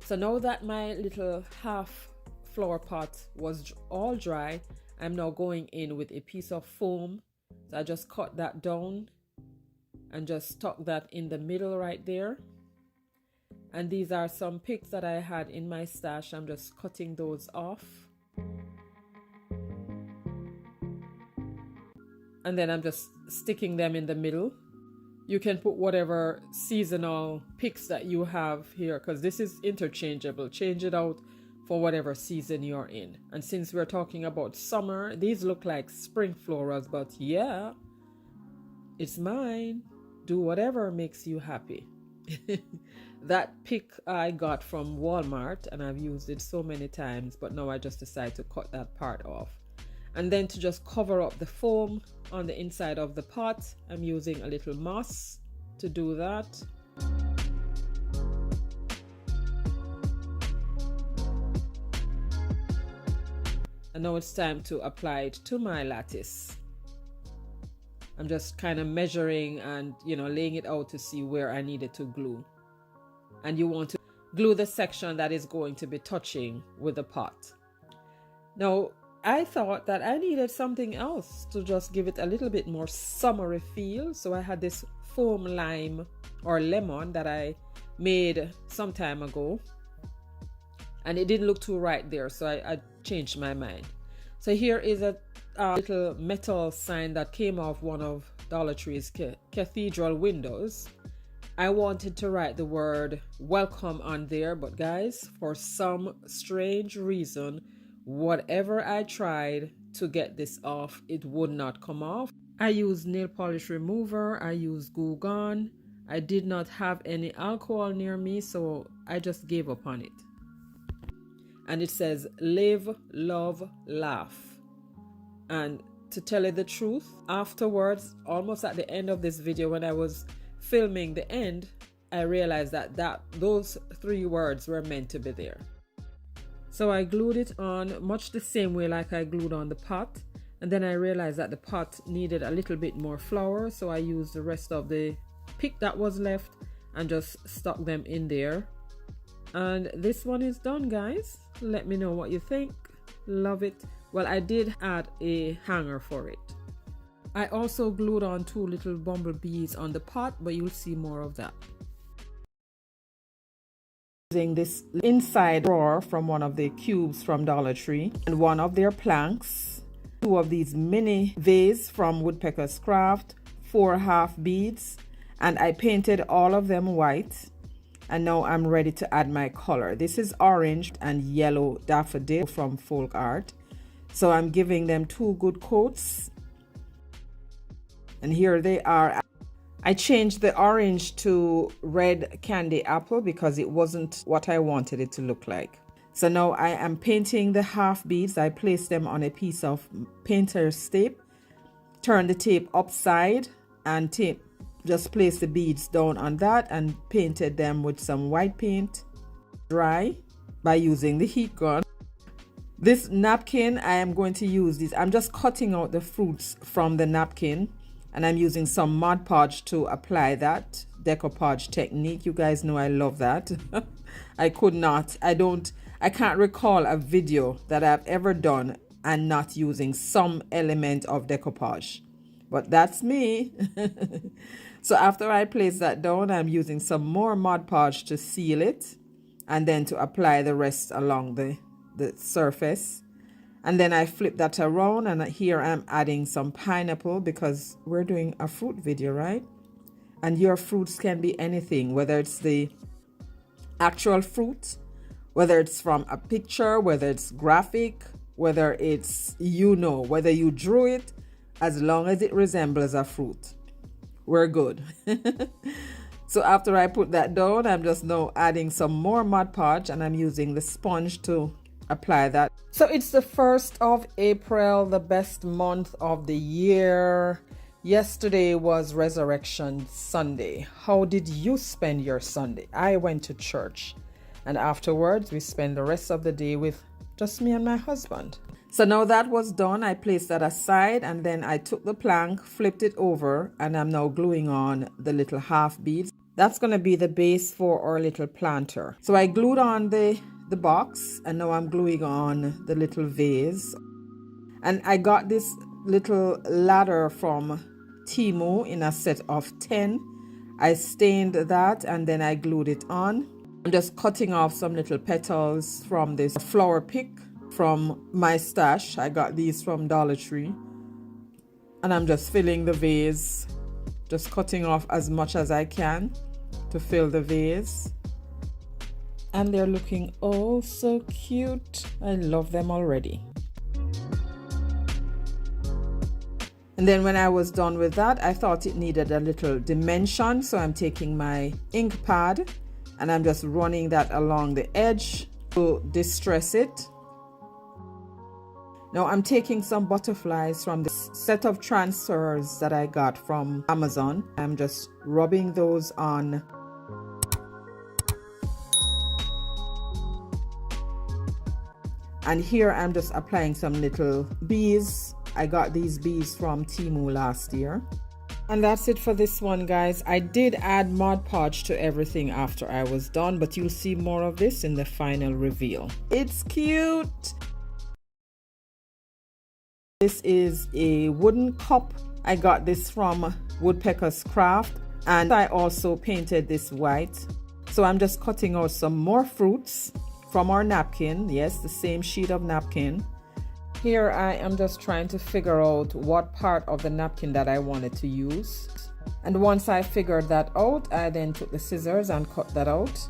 So now that my little half flower pot was all dry, I'm now going in with a piece of foam. So I just cut that down and just tuck that in the middle right there. And these are some picks that I had in my stash. I'm just cutting those off. And then I'm just sticking them in the middle. You can put whatever seasonal picks that you have here, because this is interchangeable. Change it out for whatever season you're in. And since we're talking about summer, these look like spring florals, but yeah, it's mine. Do whatever makes you happy. That pick I got from Walmart, and I've used it so many times, but now I just decided to cut that part off. And then to just cover up the foam on the inside of the pot, I'm using a little moss to do that. And now it's time to apply it to my lattice. I'm just kind of measuring and, you know, laying it out to see where I need it to glue. And you want to glue the section that is going to be touching with the pot. Now, I thought that I needed something else to just give it a little bit more summery feel. So I had this foam lime or lemon that I made some time ago. And it didn't look too right there, so I changed my mind. So here is a little metal sign that came off one of Dollar Tree's cathedral windows. I wanted to write the word welcome on there, but guys, for some strange reason, whatever I tried to get this off, it would not come off. I used nail polish remover, I used glue gun. I did not have any alcohol near me, so I just gave up on it. And it says live, love, laugh. And to tell you the truth, afterwards, almost at the end of this video, when I was filming the end, I realized that those 3 words were meant to be there. So I glued it on much the same way like I glued on the pot, and then I realized that the pot needed a little bit more flour, so I used the rest of the pick that was left and just stuck them in there. And this one is done, guys. Let me know what you think. Love it. Well, I did add a hanger for it. I also glued on 2 little bumblebees on the pot, but you'll see more of that. Using this inside drawer from one of the cubes from Dollar Tree and one of their planks, 2 of these mini vase from Woodpecker's Craft, 4 half beads, and I painted all of them white. And now I'm ready to add my color. This is orange and yellow daffodil from Folk Art. So I'm giving them 2 good coats. And here they are. I changed the orange to red candy apple because it wasn't what I wanted it to look like. So now I am painting the half beads. I placed them on a piece of painter's tape. Turn the tape upside and just place the beads down on that and painted them with some white paint. Dry by using the heat gun. This napkin, I am going to use this. I'm just cutting out the fruits from the napkin. And I'm using some Mod Podge to apply that decoupage technique. You guys know I love that. I can't recall a video that I've ever done and not using some element of decoupage. But that's me. So after I place that down, I'm using some more Mod Podge to seal it. And then to apply the rest along the surface. And then I flip that around, and here I'm adding some pineapple because we're doing a fruit video, right? And your fruits can be anything, whether it's the actual fruit, whether it's from a picture, whether it's graphic, whether it's, whether you drew it, as long as it resembles a fruit, we're good. So after I put that down, I'm just now adding some more Mod Podge, and I'm using the sponge to apply that. So it's the 1st of April, the best month of the year. Yesterday was Resurrection Sunday. How did you spend your Sunday? I went to church, and afterwards we spent the rest of the day with just me and my husband. So now that was done, I placed that aside, and then I took the plank, flipped it over, and I'm now gluing on the little half beads. That's going to be the base for our little planter. So I glued on the box, and now I'm gluing on the little vase. And I got this little ladder from Temu in a set of 10. I stained that and then I glued it on. I'm just cutting off some little petals from this flower pick from my stash. I got these from Dollar Tree. And I'm just filling the vase, just cutting off as much as I can to fill the vase. And they're looking oh so cute. I love them already. And then when I was done with that, I thought it needed a little dimension. So I'm taking my ink pad and I'm just running that along the edge to distress it. Now I'm taking some butterflies from this set of transfers that I got from Amazon. I'm just rubbing those on. And here I'm just applying some little bees. I got these bees from Temu last year. And that's it for this one, guys. I did add Mod Podge to everything after I was done, but you'll see more of this in the final reveal. It's cute. This is a wooden cup. I got this from Woodpecker's Craft, and I also painted this white. So I'm just cutting out some more fruits from our napkin. Yes, the same sheet of napkin. Here I am just trying to figure out what part of the napkin that I wanted to use. And once I figured that out, I then took the scissors and cut that out.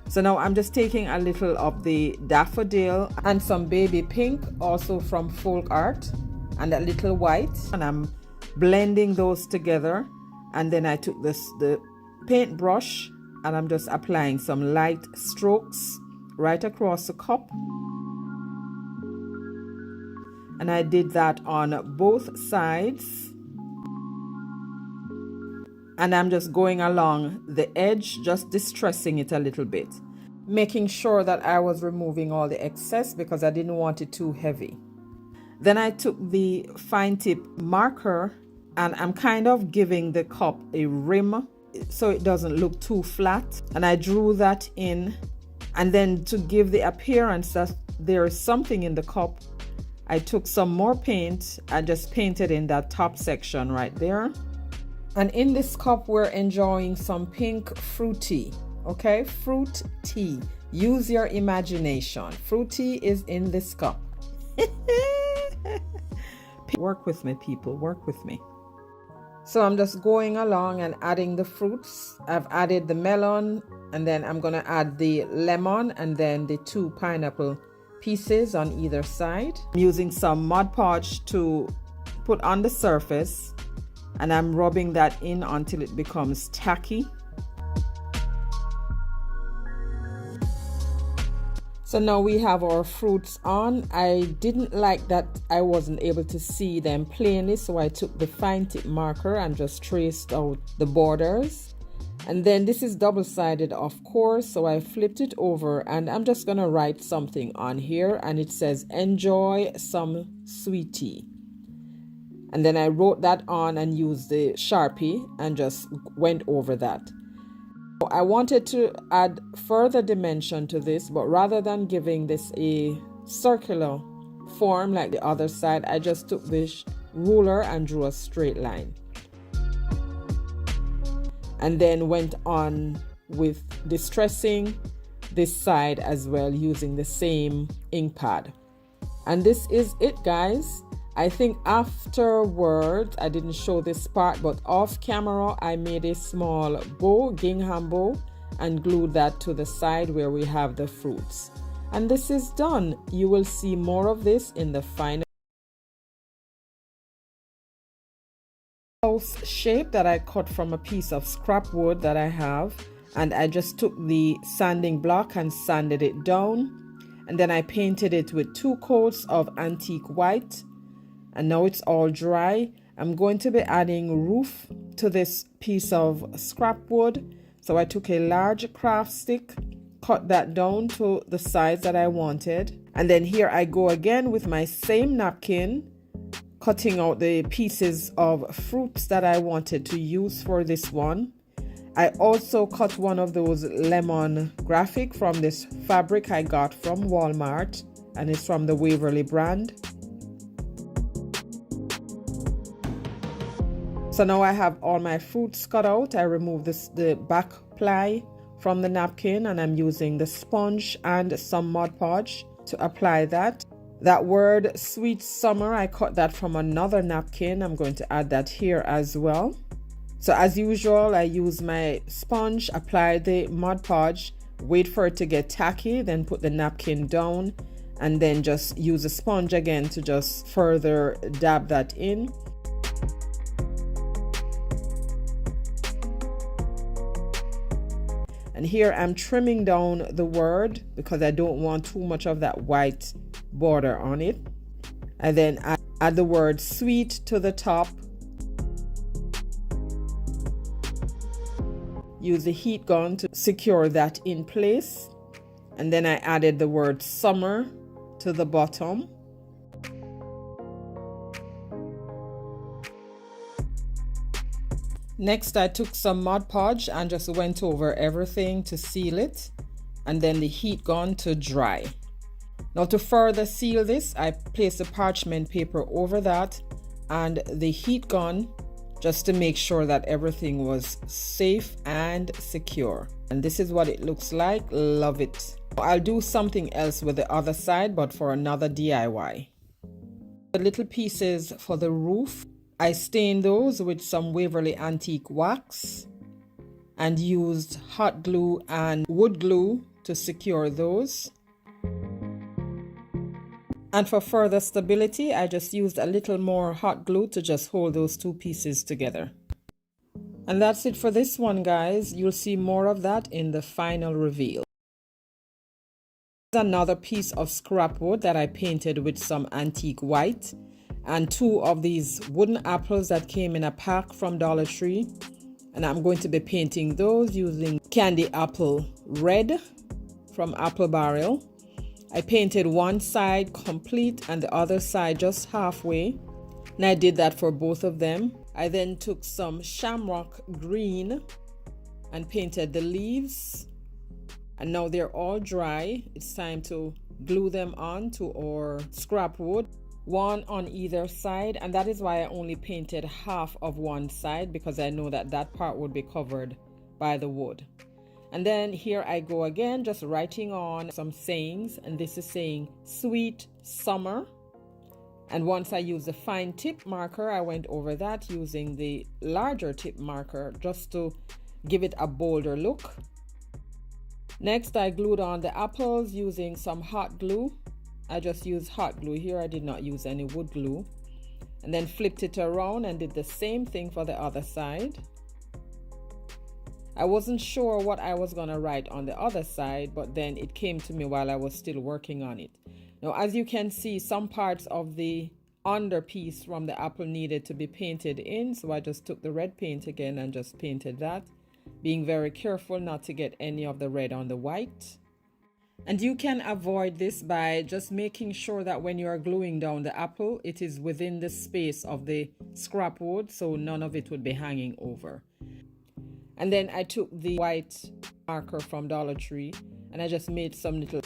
So now I'm just taking a little of the daffodil and some baby pink, also from Folk Art, and a little white, and I'm blending those together. And then I took the paintbrush and I'm just applying some light strokes right across the cup. And I did that on both sides. And I'm just going along the edge, just distressing it a little bit, making sure that I was removing all the excess because I didn't want it too heavy. Then I took the fine tip marker and I'm kind of giving the cup a rim so it doesn't look too flat. And I drew that in. And then to give the appearance that there is something in the cup, I took some more paint and just painted in that top section right there. And in this cup, we're enjoying some pink fruity, okay? Fruit tea. Use your imagination. Fruity is in this cup. Work with me, people. Work with me. So I'm just going along and adding the fruits. I've added the melon, and then I'm going to add the lemon and then the 2 pineapple pieces on either side. I'm using some Mod Podge to put on the surface. And I'm rubbing that in until it becomes tacky. So now we have our fruits on. I didn't like that I wasn't able to see them plainly, so I took the fine tip marker and just traced out the borders. And then this is double-sided, of course, so I flipped it over and I'm just gonna write something on here, and it says, "Enjoy some sweetie." And then I wrote that on and used the Sharpie and just went over that. I wanted to add further dimension to this, but rather than giving this a circular form like the other side, I just took this ruler and drew a straight line. And then went on with distressing this side as well using the same ink pad. And this is it, guys. I think afterwards, I didn't show this part, but off camera, I made a small bow, gingham bow, and glued that to the side where we have the fruits. And this is done. You will see more of this in the final house shape that I cut from a piece of scrap wood that I have. And I just took the sanding block and sanded it down. And then I painted it with 2 coats of antique white. And now it's all dry. I'm going to be adding roof to this piece of scrap wood. So I took a large craft stick, cut that down to the size that I wanted. And then here I go again with my same napkin, cutting out the pieces of fruits that I wanted to use for this one. I also cut one of those lemon graphic from this fabric I got from Walmart, and it's from the Waverly brand. So now I have all my fruits cut out. I removed the back ply from the napkin, and I'm using the sponge and some Mod Podge to apply that. That word sweet summer, I cut that from another napkin. I'm going to add that here as well. So as usual, I use my sponge, apply the Mod Podge, wait for it to get tacky, then put the napkin down, and then just use a sponge again to just further dab that in. And here I'm trimming down the word because I don't want too much of that white border on it. And then add the word sweet to the top. Use the heat gun to secure that in place. And then I added the word summer to the bottom. Next, I took some Mod Podge and just went over everything to seal it, and then the heat gun to dry. Now to further seal this, I placed the parchment paper over that and the heat gun just to make sure that everything was safe and secure. And this is what it looks like. Love it. I'll do something else with the other side, but for another DIY. The little pieces for the roof, I stained those with some Waverly Antique wax and used hot glue and wood glue to secure those. And for further stability, I just used a little more hot glue to just hold those two pieces together. And that's it for this one, guys. You'll see more of that in the final reveal. Another piece of scrap wood that I painted with some antique white, and two of these wooden apples that came in a pack from Dollar Tree. And I'm going to be painting those using Candy Apple Red from Apple Barrel. I painted one side complete and the other side just halfway. And I did that for both of them. I then took some Shamrock Green and painted the leaves. And now they're all dry. It's time to glue them onto our scrap wood, one on either side. And that is why I only painted half of one side, because I know that that part would be covered by the wood. And then here I go again, just writing on some sayings, and this is saying sweet summer. And once I used the fine tip marker, I went over that using the larger tip marker just to give it a bolder look. Next, I glued on the apples using some hot glue. I just used hot glue here. I did not use any wood glue. And then flipped it around and did the same thing for the other side. I wasn't sure what I was going to write on the other side, but then it came to me while I was still working on it. Now, as you can see, some parts of the under piece from the apple needed to be painted in, so I just took the red paint again and just painted that, being very careful not to get any of the red on the white. And you can avoid this by just making sure that when you are gluing down the apple, it is within the space of the scrap wood, so none of it would be hanging over. And then I took the white marker from Dollar Tree and I just made some little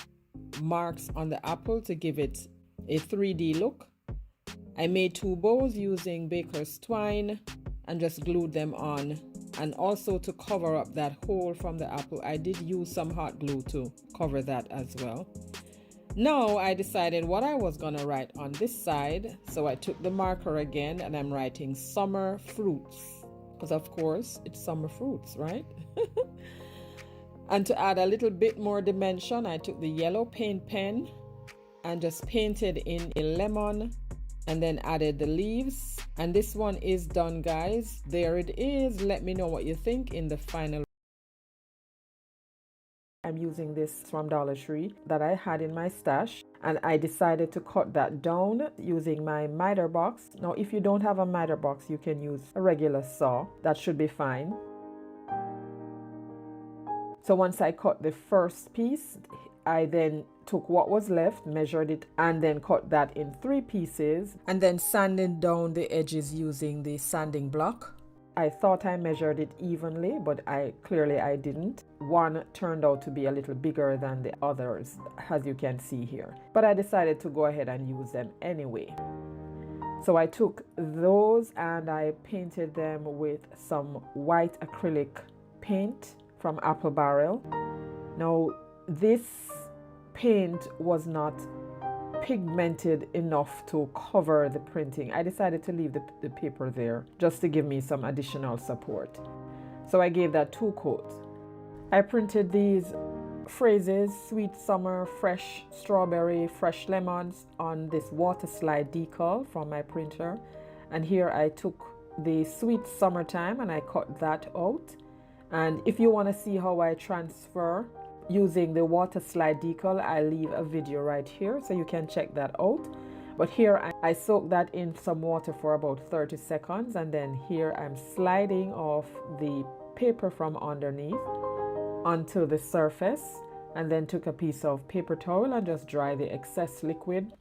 marks on the apple to give it a 3D look. I made two bows using baker's twine and just glued them on. And also to cover up that hole from the apple, I did use some hot glue to cover that as well. Now I decided what I was going to write on this side. So I took the marker again and I'm writing summer fruits. Because of course it's summer fruits, right? And to add a little bit more dimension, I took the yellow paint pen and just painted in a lemon and then added the leaves. And this one is done, guys. There it is. Let me know what you think in the final. I'm using this from Dollar Tree that I had in my stash, and I decided to cut that down using my miter box. Now, if you don't have a miter box, you can use a regular saw. That should be fine. So once I cut the first piece, I then took what was left, measured it, and then cut that in 3 pieces, and then sanded down the edges using the sanding block. I thought I measured it evenly, but clearly I didn't. One turned out to be a little bigger than the others, as you can see here. But I decided to go ahead and use them anyway. So I took those and I painted them with some white acrylic paint from Apple Barrel. Now, this paint was not pigmented enough to cover the printing. I decided to leave the paper there just to give me some additional support. So I gave that 2 coats. I printed these phrases, sweet summer, fresh strawberry, fresh lemons, on this water slide decal from my printer. And here I took the sweet summertime and I cut that out. And if you want to see how I transfer using the water slide decal, I leave a video right here so you can check that out. But here I soak that in some water for about 30 seconds, and then here I'm sliding off the paper from underneath onto the surface, and then took a piece of paper towel and just dry the excess liquid.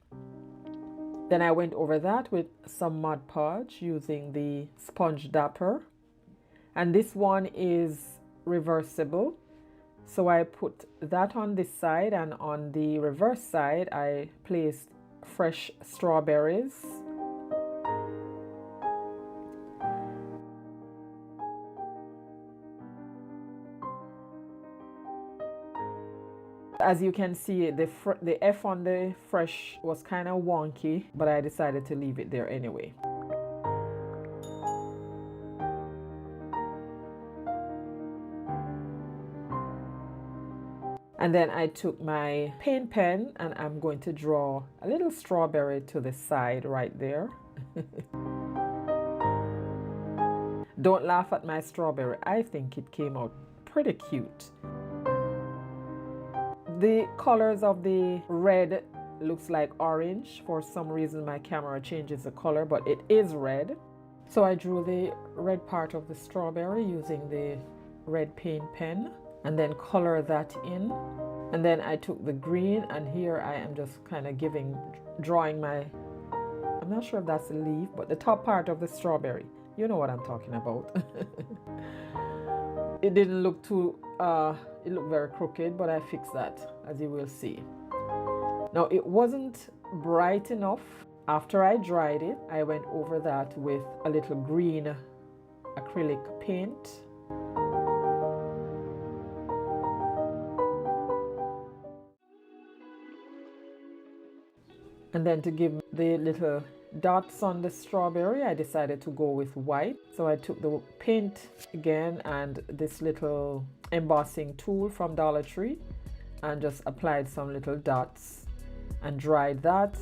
Then I went over that with some Mod Podge using the sponge dapper, and this one is reversible. So I put that on this side, and on the reverse side I placed fresh strawberries. As you can see, the F on the fresh was kind of wonky, but I decided to leave it there anyway. And then I took my paint pen and I'm going to draw a little strawberry to the side right there. Don't laugh at my strawberry. I think it came out pretty cute. The colors of the red looks like orange. For some reason my camera changes the color, but it is red. So I drew the red part of the strawberry using the red paint pen and then color that in. And then I took the green, and here I am just kind of drawing my, I'm not sure if that's a leaf, but the top part of the strawberry. You know what I'm talking about. It didn't look too, it looked very crooked, but I fixed that, as you will see. Now it wasn't bright enough. After I dried it, I went over that with a little green acrylic paint. And then to give the little dots on the strawberry, I decided to go with white. So I took the paint again and this little embossing tool from Dollar Tree and just applied some little dots and dried that.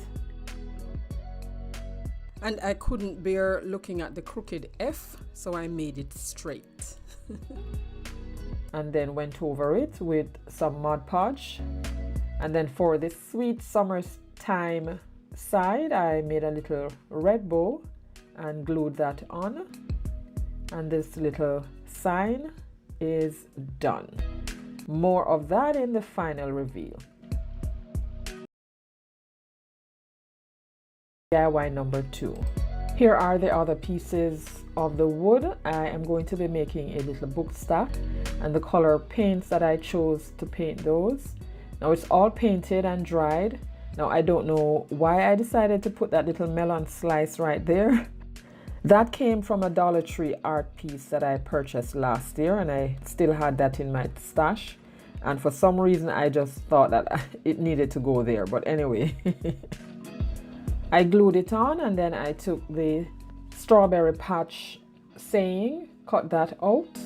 And I couldn't bear looking at the crooked F, so I made it straight. And then went over it with some Mod Podge. And then for this sweet summertime side, I made a little red bow and glued that on. And this little sign is done. More of that in the final reveal. DIY number 2. Here are the other pieces of the wood. I am going to be making a little book stack, and the color paints that I chose to paint those. Now it's all painted and dried. Now I don't know why I decided to put that little melon slice right there. That came from a Dollar Tree art piece that I purchased last year, and I still had that in my stash. And for some reason I just thought that it needed to go there. But anyway. I glued it on, and then I took the strawberry patch saying, cut that out.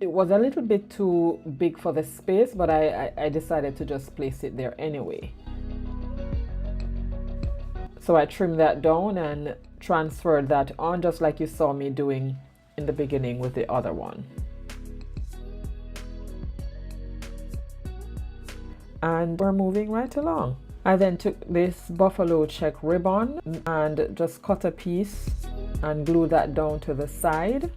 It was a little bit too big for the space, but I decided to just place it there anyway. So I trimmed that down and transferred that on, just like you saw me doing in the beginning with the other one. And we're moving right along. I then took this buffalo check ribbon and just cut a piece and glue that down to the side.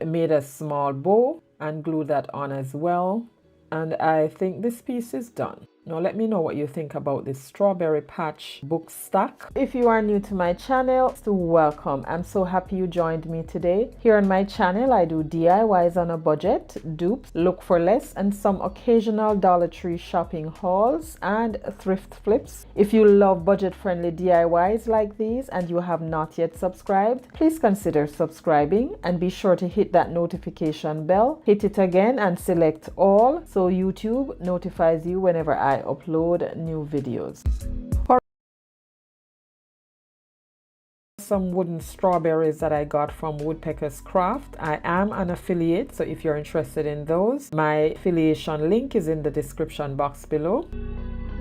I made a small bow and glued that on as well. And I think this piece is done. Now let me know what you think about this strawberry patch book stack. If you are new to my channel, so welcome. I'm so happy you joined me today. Here on my channel, I do DIYs on a budget, dupes, look for less, and some occasional Dollar Tree shopping hauls and thrift flips. If you love budget-friendly DIYs like these and you have not yet subscribed, please consider subscribing and be sure to hit that notification bell. Hit it again and select all so YouTube notifies you whenever I upload new videos. Some wooden strawberries that I got from Woodpecker's Craft. I am an affiliate, so if you're interested in those, my affiliation link is in the description box below.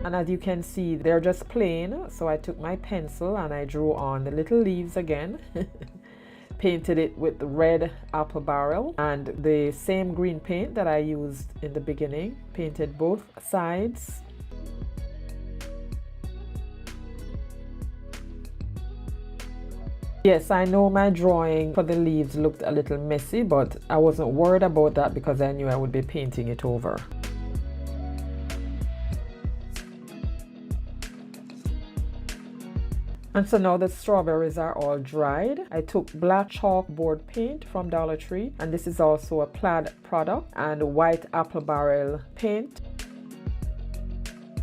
And as you can see, they're just plain, so I took my pencil and I drew on the little leaves again. Painted it with the red apple barrel and the same green paint that I used in the beginning. Painted both sides. Yes, I know my drawing for the leaves looked a little messy, but I wasn't worried about that because I knew I would be painting it over. And so now the strawberries are all dried. I took black chalkboard paint from Dollar Tree, and this is also a plaid product, and white apple barrel paint.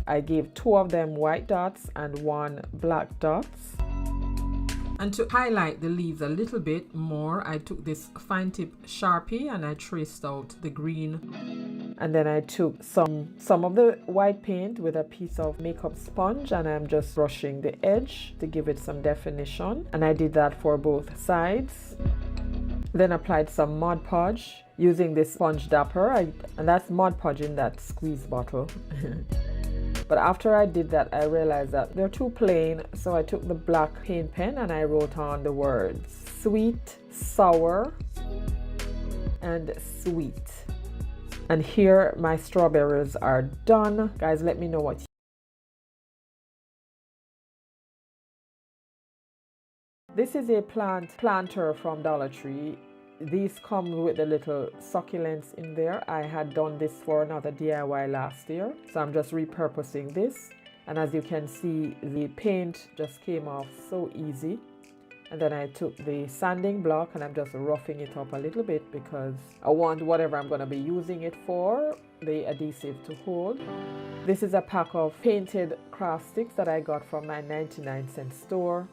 I gave 2 of them white dots and 1 black dots. And to highlight the leaves a little bit more, I took this fine tip Sharpie and I traced out the green And then I took some of the white paint with a piece of makeup sponge, and I'm just brushing the edge to give it some definition. And I did that for both sides. Then applied some Mod Podge using this sponge dapper, and that's Mod Podge in that squeeze bottle. But after I did that, I realized that they're too plain, so I took the black paint pen and I wrote on the words sweet, sour, and sweet. And here my strawberries are done. Guys, let me know what you... This is a planter from Dollar Tree. These come with the little succulents in there. I had done this for another DIY last year, so I'm just repurposing this. And as you can see, the paint just came off so easy. And then I took the sanding block and I'm just roughing it up a little bit because I want whatever I'm going to be using it for, the adhesive to hold. This is a pack of painted craft sticks that I got from my 99-cent store.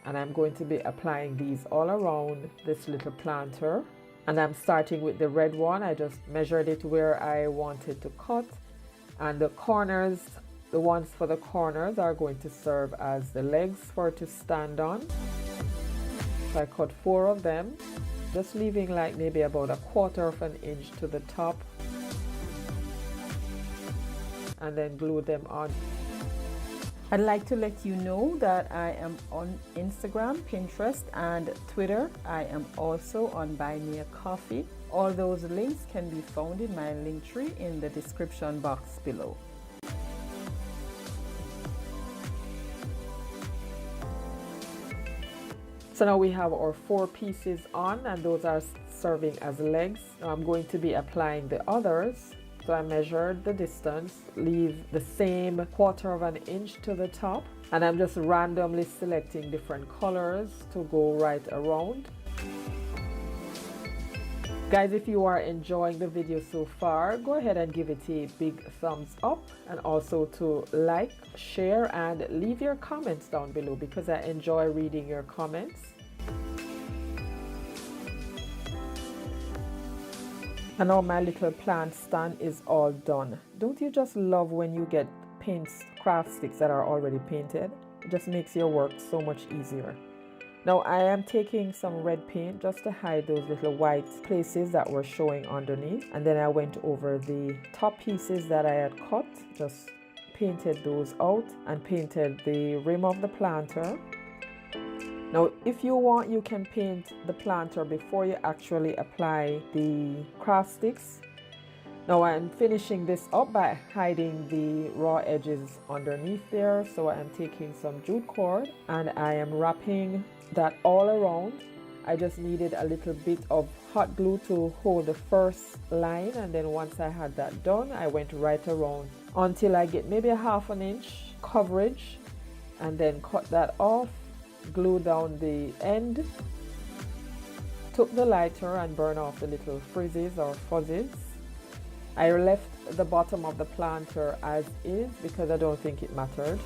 And I'm going to be applying these all around this little planter. And I'm starting with the red one. I just measured it where I wanted to cut. And the corners, the ones for the corners are going to serve as the legs for it to stand on. So I cut 4 of them, just leaving like maybe about 1/4 of an inch to the top. And then glue them on. I'd like to let you know that I am on Instagram, Pinterest, and Twitter. I am also on Buy Me a Coffee. All those links can be found in my link tree in the description box below. So now we have our 4 pieces on, and those are serving as legs. Now I'm going to be applying the others. So I measured the distance, leave the same 1/4 of an inch to the top, and I'm just randomly selecting different colors to go right around. Guys, if you are enjoying the video so far, go ahead and give it a big thumbs up, and also to like, share, and leave your comments down below because I enjoy reading your comments. And now my little plant stand is all done. Don't you just love when you get craft sticks that are already painted? It just makes your work so much easier. Now I am taking some red paint just to hide those little white places that were showing underneath. And then I went over the top pieces that I had cut, just painted those out and painted the rim of the planter. Now, if you want, you can paint the planter before you actually apply the craft sticks. Now, I'm finishing this up by hiding the raw edges underneath there. So I'm taking some jute cord and I am wrapping that all around. I just needed a little bit of hot glue to hold the first line. And then once I had that done, I went right around until I get maybe 1/2 inch coverage, and then cut that off. Glue down the end, took the lighter and burn off the little frizzes or fuzzies. I left the bottom of the planter as is because I don't think it mattered.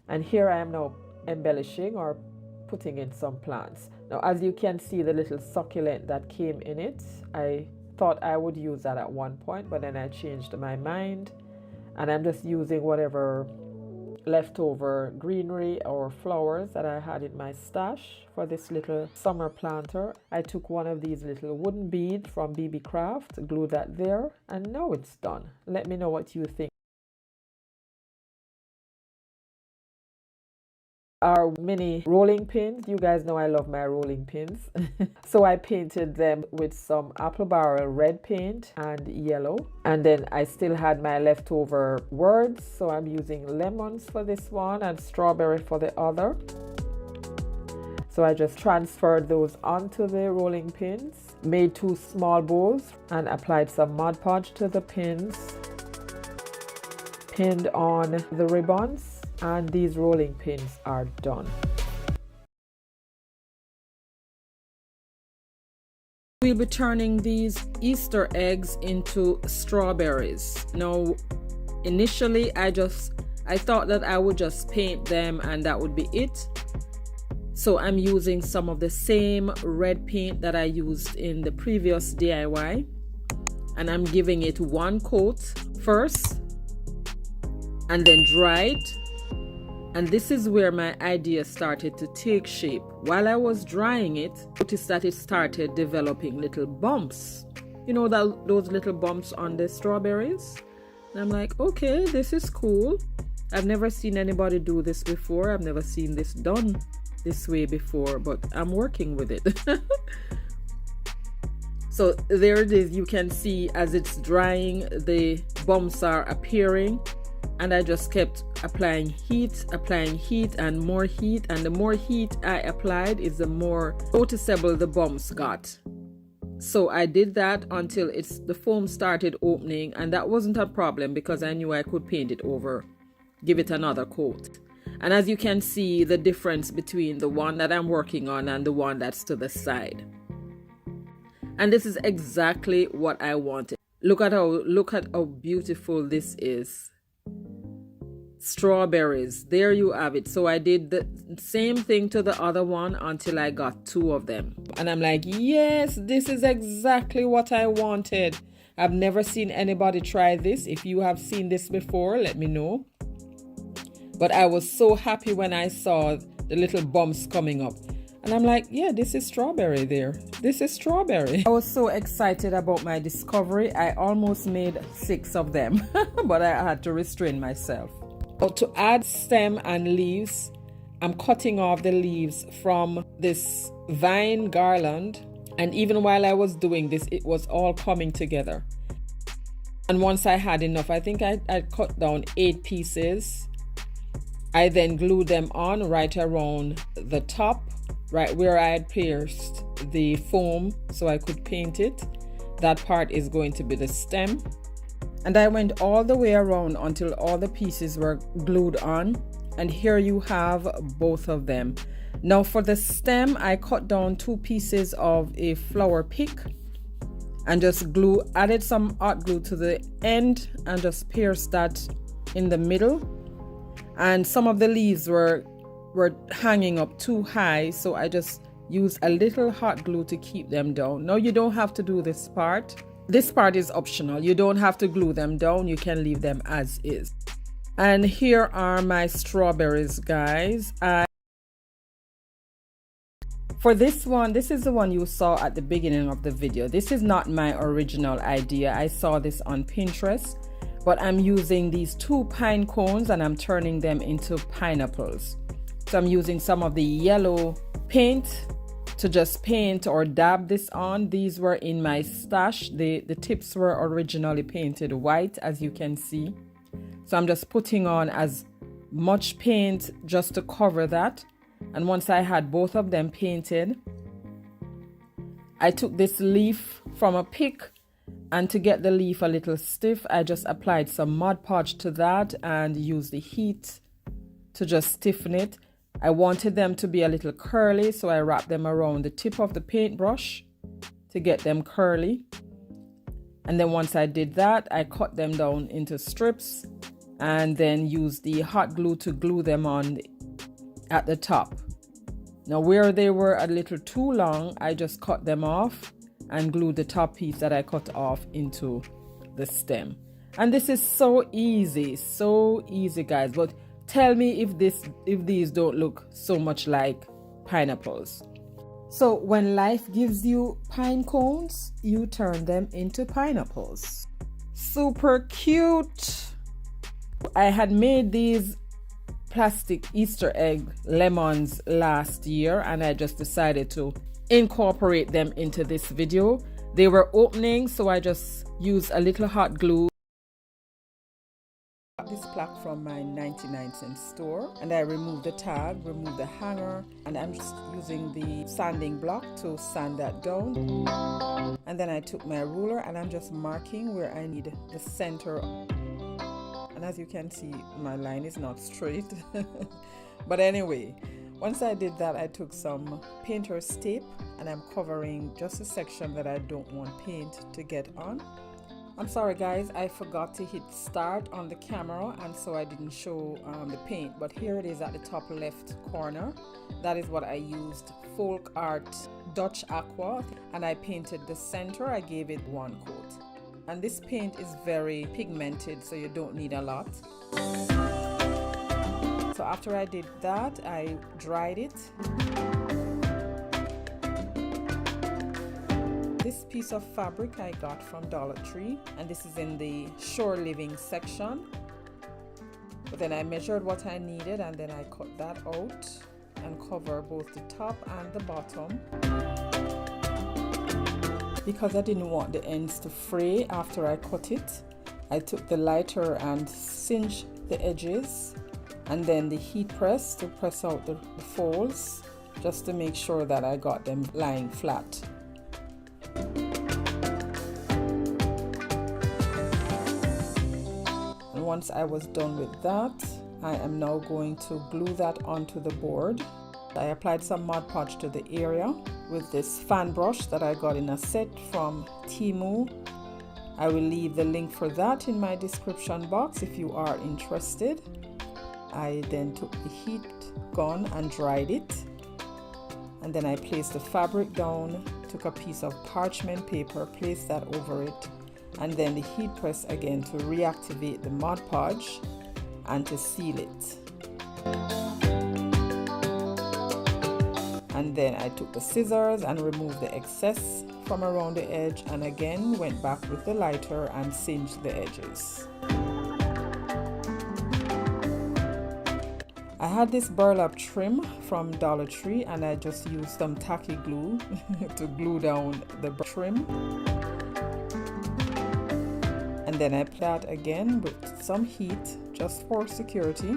And here I am now embellishing or putting in some plants. Now as you can see, the little succulent that came in it, I thought I would use that at one point, but then I changed my mind and I'm just using whatever leftover greenery or flowers that I had in my stash for this little summer planter. I took one of these little wooden beads from BB Craft, glued that there, and now it's done. Let me know what you think. Our mini rolling pins, you guys know I love my rolling pins. So I painted them with some apple barrel red paint and yellow, and then I still had my leftover words, so I'm using lemons for this one and strawberry for the other. So I just transferred those onto the rolling pins, made 2 small bows and applied some Mod Podge to the pins, pinned on the ribbons, and these rolling pins are done. We'll be turning these Easter eggs into strawberries. Now, initially I thought that I would just paint them and that would be it. So I'm using some of the same red paint that I used in the previous DIY. and I'm giving it one coat first and then dry it. And this is where my idea started to take shape. While I was drying it, I noticed that it started developing little bumps. You know, those little bumps on the strawberries? And I'm like, okay, this is cool. I've never seen anybody do this before. I've never seen this done this way before, but I'm working with it. So there it is. You can see as it's drying, the bumps are appearing. And I just kept applying heat, and more heat. And the more heat I applied is the more noticeable the bumps got. So I did that until the foam started opening, and that wasn't a problem because I knew I could paint it over, give it another coat. And as you can see, the difference between the one that I'm working on and the one that's to the side. And this is exactly what I wanted. Look at how beautiful this is. Strawberries, there you have it. So I did the same thing to the other one until I got two of them, and I'm like, yes, this is exactly what I wanted. I've never seen anybody try this. If you have seen this before, let me know. But I was so happy when I saw the little bumps coming up, and I'm like, yeah, this is strawberry there. This is strawberry. I was so excited about my discovery. I almost made 6 of them, but I had to restrain myself. But to add stem and leaves, I'm cutting off the leaves from this vine garland. And even while I was doing this, it was all coming together. And once I had enough, I think I cut down 8 pieces. I then glued them on right around the top, right where I had pierced the foam so I could paint it. That part is going to be the stem. And I went all the way around until all the pieces were glued on. And here you have both of them. Now for the stem, I cut down 2 pieces of a flower pick and just added some hot glue to the end and just pierced that in the middle. And some of the leaves were hanging up too high, so I just used a little hot glue to keep them down. Now you don't have to do this part. This part is optional. You don't have to glue them down. You can leave them as is. And here are my strawberries, guys. For this one, this is the one you saw at the beginning of the video. This is not my original idea. I saw this on Pinterest, but I'm using these 2 pine cones and I'm turning them into pineapples. So I'm using some of the yellow paint to just paint or dab this on. These were in my stash. The tips were originally painted white, as you can see. So I'm just putting on as much paint just to cover that. And once I had both of them painted, I took this leaf from a pick, and to get the leaf a little stiff, I just applied some Mod Podge to that and used the heat to just stiffen it. I wanted them to be a little curly, so I wrapped them around the tip of the paintbrush to get them curly. And then once I did that, I cut them down into strips and then used the hot glue to glue them on at the top. Now where they were a little too long, I just cut them off and glued the top piece that I cut off into the stem. And this is so easy, guys. But tell me if these don't look so much like pineapples. So when life gives you pine cones, you turn them into pineapples. Super cute. I had made these plastic Easter egg lemons last year, and I just decided to incorporate them into this video. They were opening, so I just used a little hot glue. This plaque from my 99-cent store, and I removed the tag, removed the hanger, and I'm just using the sanding block to sand that down. And then I took my ruler and I'm just marking where I need the center. And as you can see, my line is not straight. But anyway, once I did that, I took some painter's tape and I'm covering just a section that I don't want paint to get on. I'm sorry guys, I forgot to hit start on the camera, and so I didn't show the paint, but here it is at the top left corner. That is what I used, Folk Art Dutch Aqua, and I painted the center. I gave it one coat. and this paint is very pigmented, so you don't need a lot. So after I did that, I dried it. This piece of fabric I got from Dollar Tree, and this is in the Shore Living section. But then I measured what I needed, and then I cut that out and cover both the top and the bottom. Because I didn't want the ends to fray after I cut it, I took the lighter and singed the edges, and then the heat press to press out the folds, just to make sure that I got them lying flat. And once I was done with that, I am now going to glue that onto the board. I applied some Mod Podge to the area with this fan brush that I got in a set from Temu. I will leave the link for that in my description box if you are interested. I then took the heat gun and dried it, and then I placed the fabric down, took a piece of parchment paper, placed that over it, and then the heat press again to reactivate the Mod Podge and to seal it. And then I took the scissors and removed the excess from around the edge, and again went back with the lighter and singed the edges. I had this burlap trim from Dollar Tree, and I just used some tacky glue to glue down the trim. And then I applied that again with some heat just for security.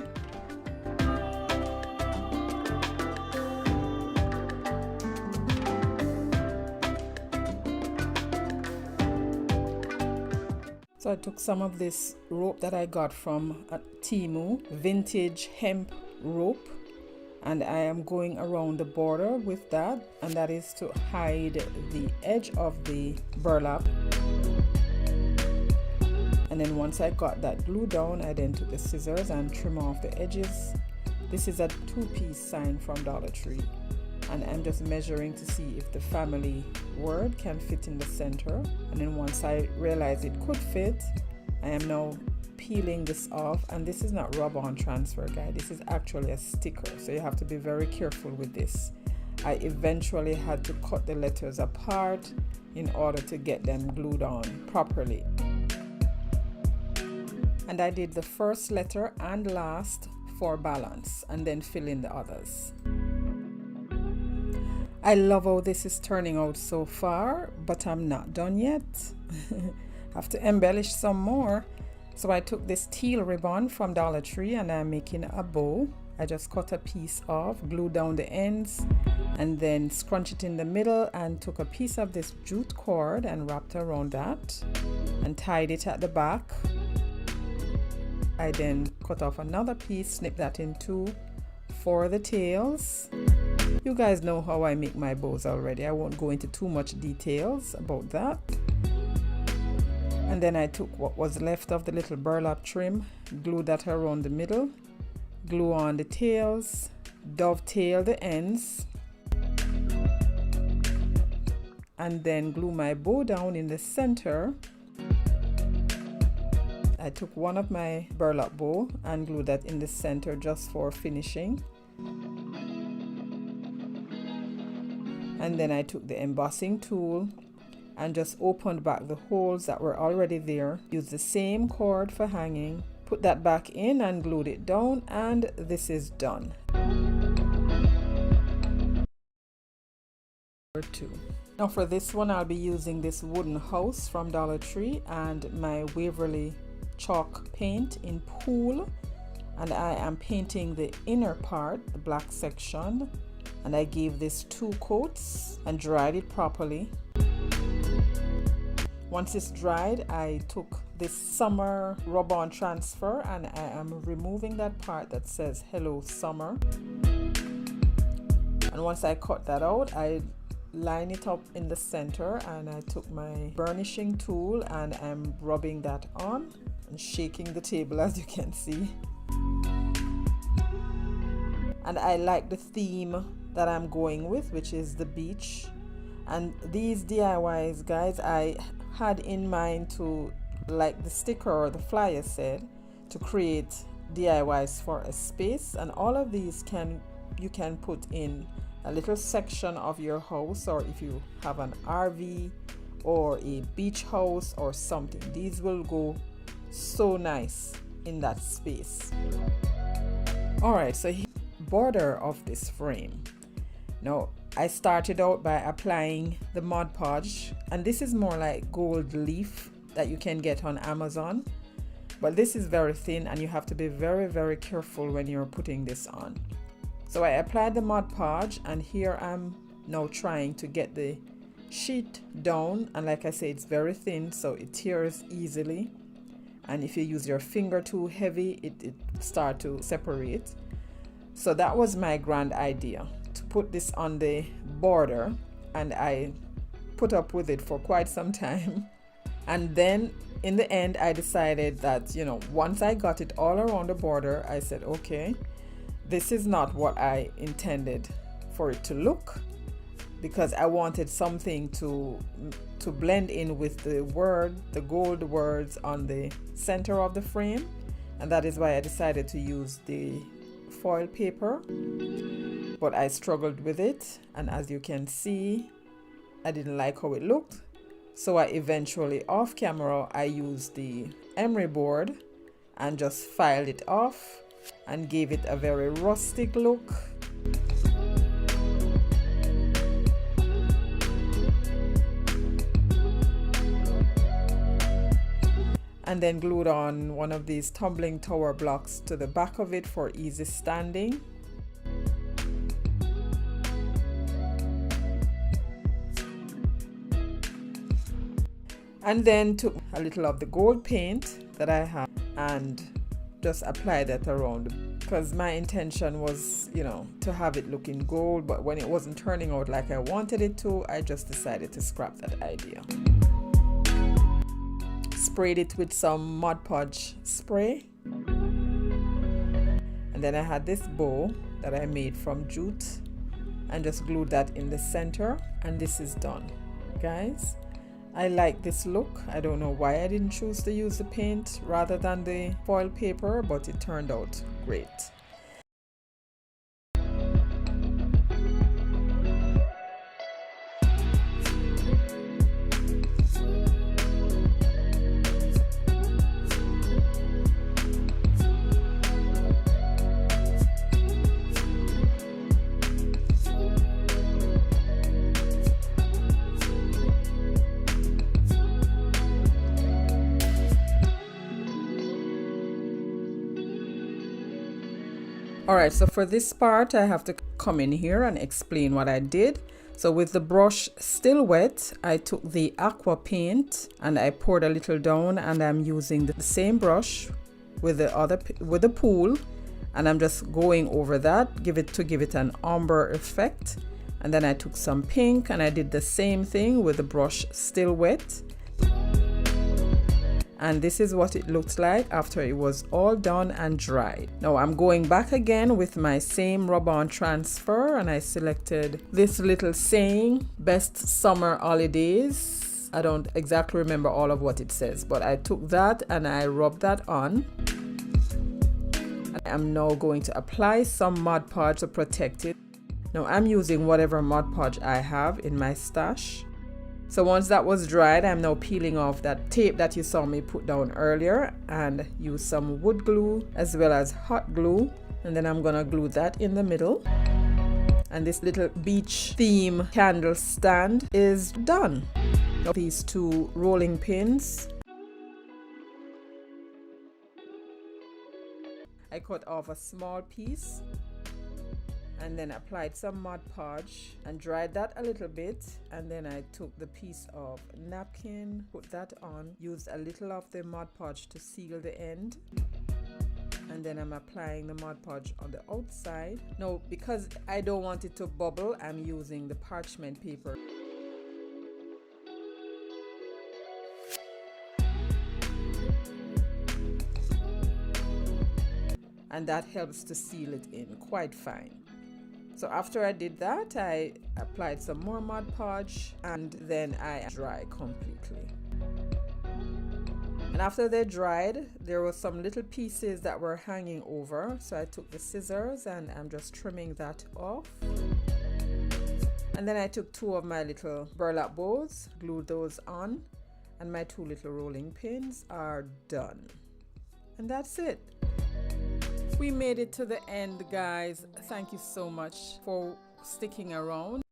So I took some of this rope that I got from Temu, vintage hemp rope, and I am going around the border with that, and that is to hide the edge of the burlap. And then once I got that glue down, I then took the scissors and trim off the edges. This is a 2-piece sign from Dollar Tree, and I'm just measuring to see if the family word can fit in the center. And then once I realized it could fit, I am now peeling this off. And this is not rub-on transfer, guys, this is actually a sticker, so you have to be very careful with this. I eventually had to cut the letters apart in order to get them glued on properly. And I did the first letter and last for balance, and then fill in the others. I love how this is turning out so far, but I'm not done yet. Have to embellish some more. So I took this teal ribbon from Dollar Tree, and I'm making a bow. I just cut a piece off, glued down the ends, and then scrunch it in the middle, and took a piece of this jute cord and wrapped around that and tied it at the back. I then cut off another piece, snip that in two for the tails. You guys know how I make my bows already. I won't go into too much details about that. And then I took what was left of the little burlap trim, glued that around the middle, glue on the tails, dovetail the ends, and then glue my bow down in the center. I took one of my burlap bow and glued that in the center just for finishing. And then I took the embossing tool and just opened back the holes that were already there. Used the same cord for hanging, put that back in and glued it down, and this is done. Now for this one, I'll be using this wooden house from Dollar Tree and my Waverly chalk paint in Pool, and I am painting the inner part, the black section, and I gave this 2 coats and dried it properly. Once it's dried, I took this summer rub-on transfer and I am removing that part that says Hello Summer. And once I cut that out, I line it up in the center, and I took my burnishing tool and I'm rubbing that on and shaking the table, as you can see. And I like the theme that I'm going with, which is the beach. And these DIYs, guys, I had in mind to, like the sticker or the flyer said, to create DIYs for a space, and all of these you can put in a little section of your house, or if you have an RV or a beach house or something, these will go so nice in that space. All right, so border of this frame. Now I started out by applying the Mod Podge, and this is more like gold leaf that you can get on Amazon, but this is very thin and you have to be very, very careful when you're putting this on. So I applied the Mod Podge, and here I'm now trying to get the sheet down, and like I say, it's very thin so it tears easily, and if you use your finger too heavy, it start to separate. So that was my grand idea, to put this on the border, and I put up with it for quite some time. And then in the end I decided that, you know, once I got it all around the border, I said, okay, this is not what I intended for it to look, because I wanted something to blend in with the gold words on the center of the frame, and that is why I decided to use the foil paper. But I struggled with it, and as you can see, I didn't like how it looked. So I eventually, off camera, I used the emery board and just filed it off and gave it a very rustic look. And then glued on one of these tumbling tower blocks to the back of it for easy standing. And then took a little of the gold paint that I had and just apply that around, because my intention was, you know, to have it looking gold, but when it wasn't turning out like I wanted it to, I just decided to scrap that idea. Sprayed it with some Mod Podge spray, and then I had this bow that I made from jute and just glued that in the center, and this is done, guys. I like this look. I don't know why I didn't choose to use the paint rather than the foil paper, but it turned out great. Alright, so for this part I have to come in here and explain what I did. So with the brush still wet, I took the aqua paint and I poured a little down, and I'm using the same brush with the pool, and I'm just going over that, to give it an umber effect. And then I took some pink and I did the same thing with the brush still wet. And this is what it looked like after it was all done and dried. Now I'm going back again with my same rub-on transfer, and I selected this little saying, best summer holidays. I don't exactly remember all of what it says, but I took that and I rubbed that on. I'm now going to apply some Mod Podge to protect it. Now I'm using whatever Mod Podge I have in my stash. So once that was dried, I'm now peeling off that tape that you saw me put down earlier, and use some wood glue as well as hot glue, and then I'm gonna glue that in the middle. And this little beach theme candle stand is done. Now these two rolling pins, I cut off a small piece and then applied some Mod Podge and dried that a little bit, and then I took the piece of napkin, put that on, used a little of the Mod Podge to seal the end, and then I'm applying the Mod Podge on the outside. Now because I don't want it to bubble, I'm using the parchment paper. And that helps to seal it in quite fine. So after I did that, I applied some more Mod Podge, and then I dry completely. And after they dried, there were some little pieces that were hanging over. So I took the scissors and I'm just trimming that off. And then I took 2 of my little burlap bows, glued those on, and my 2 little rolling pins are done. And that's it. We made it to the end, guys. Thank you so much for sticking around.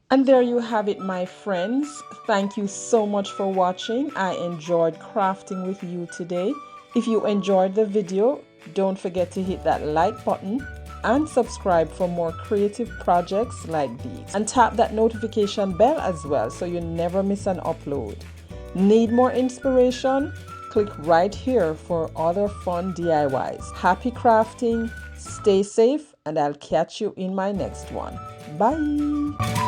And there you have it, my friends. Thank you so much for watching. I enjoyed crafting with you today. If you enjoyed the video, don't forget to hit that like button and subscribe for more creative projects like these. And tap that notification bell as well so you never miss an upload. Need more inspiration? Click right here for other fun DIYs. Happy crafting, stay safe, and I'll catch you in my next one. Bye!